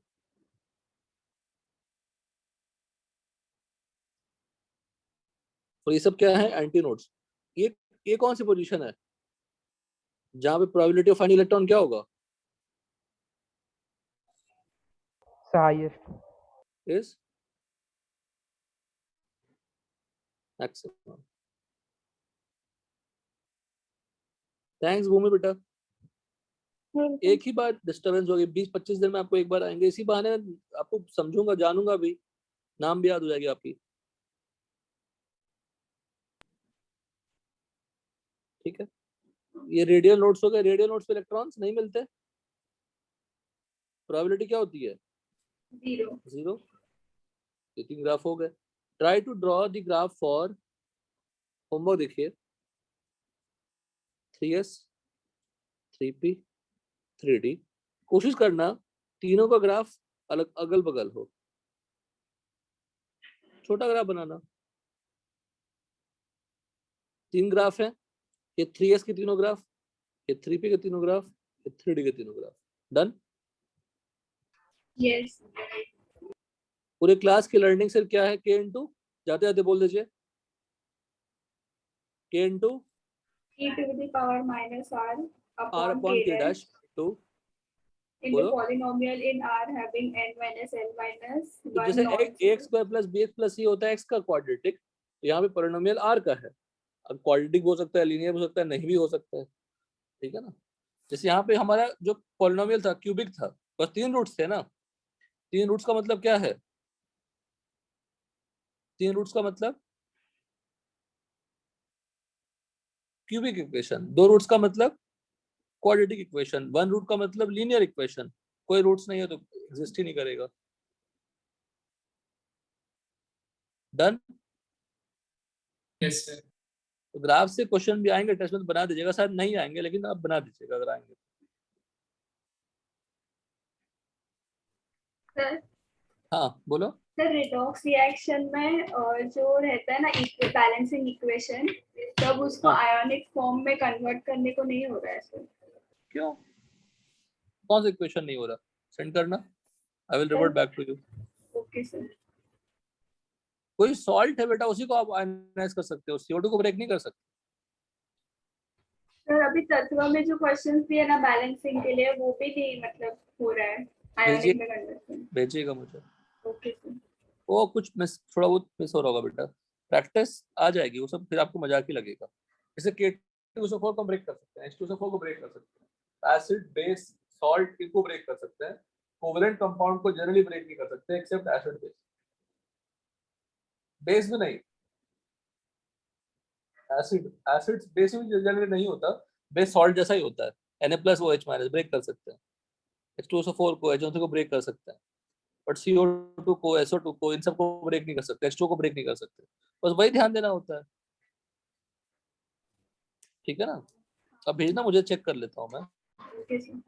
और ये सब क्या है? Anti nodes. ये कौन सी पोजीशन है जहां पे प्रोबेबिलिटी ऑफ फाइंडिंग इलेक्ट्रॉन क्या होगा? हाईएस्ट। Is maximum. थैंक्स भूमि बेटा। एक ही बार डिस्टर्बेंस होगी, 20-25 दिन में आपको एक बार आएंगे, इसी बहाने आपको समझूंगा, जानूंगा भी, नाम भी याद हो जाएगी आपकी। ठीक है, ये रेडियल नोड्स हो गए। रेडियल नोड्स पे इलेक्ट्रॉन्स नहीं मिलते, प्रोबेबिलिटी क्या होती है? 0। 0। ये 3 ग्राफ हो गए। Try to draw the graph for, homework देखिए, 3s 3p 3d। कोशिश करना तीनों का ग्राफ अलग अगल बगल हो, छोटा ग्राफ बनाना। 3 ग्राफ है, ये 3s के तीनों ग्राफ, ये 3p के तीनों ग्राफ, ये 3d के तीनों ग्राफ। डन। यस पूरे क्लास की लर्निंग सिर्फ क्या है? k इंटू, जाते जाते बोल दीजिए, k into e to the power minus r r upon upon k k dash dash two. in the बोलो। polynomial in r having n minus l minus तो 1 जैसे non-zero। x square plus bx plus c होता है x का quadratic, यहाँ पे polynomial r का है। अब क्वाड्रेटिक हो सकता है, लीनियर हो सकता है, नहीं भी हो सकता है। ठीक है ना? जैसे यहाँ पे हमारा जो पोलिनोमियल था क्यूबिक था, बस 3 रूट्स थे ना। 3 रूट्स का मतलब क्या है? 3 रूट्स का मतलब क्यूबिक इक्वेशन। 2 रूट्स का मतलब क्वाड्रेटिक इक्वेशन। 1 रूट का मतलब लीनियर इक्वेशन। कोई रूट्स नहीं है तो एग्जिस्ट ही नहीं करेगा। डन। Yes, sir. तो ग्राफ से क्वेश्चन भी आएंगे टेस्ट में, तो बना दीजिएगा। शायद नहीं आएंगे, लेकिन आप बना दीजिएगा अगर आएंगे। सर हाँ बोलो। सर रिडॉक्स रिएक्शन में जो रहता है ना बैलेंसिंग इक्वेशन, तब उसको हाँ। आयोनिक फॉर्म में कन्वर्ट करने को नहीं हो रहा है सर। क्यों? कौन सा इक्वेशन नहीं हो रहा? सेंड करना, I will revert back to you. Okay sir. कोई सॉल्ट है बेटा, उसी को आप आयनाइज कर सकते हो, CO2 को ब्रेक नहीं कर सकते। सर अभी तत्व में जो क्वेश्चंस दिए ना बैलेंसिंग के लिए, वो भी नहीं मतलब हो रहा है भेजिए, आयोनिक में कन्वर्शन। भेजिएगा मुझे। Okay sir. वो कुछ मिस, थोड़ा बहुत मिस हो रहा होगा बेटा, प्रैक्टिस आ जाएगी वो सब, फिर आपको मजाक ही लगेगा। जैसे K2SO4 को ब्रेक कर सकते हैं, H2SO4 को ब्रेक कर सकते हैं, एसिड बेस सॉल्ट इनको ब्रेक कर सकते हैं। कोवेलेंट कंपाउंड को जनरली ब्रेक नहीं कर सकते एक्सेप्ट एसिड बेस। बेस भी नहीं, एसिड बेस भी जनरली नहीं होता, बेस सॉल्ट जैसा ही होता है, Na+OH- ब्रेक कर सकते हैं। H2SO4 को H1 को ब्रेक कर सकते हैं, बट CO2 को SO2 को इन सबको ब्रेक नहीं कर सकते, H2O को ब्रेक नहीं कर सकते। बस वही ध्यान देना होता है, ठीक है ना। अब भेजना, मुझे चेक कर लेता हूँ मैं। Okay sir.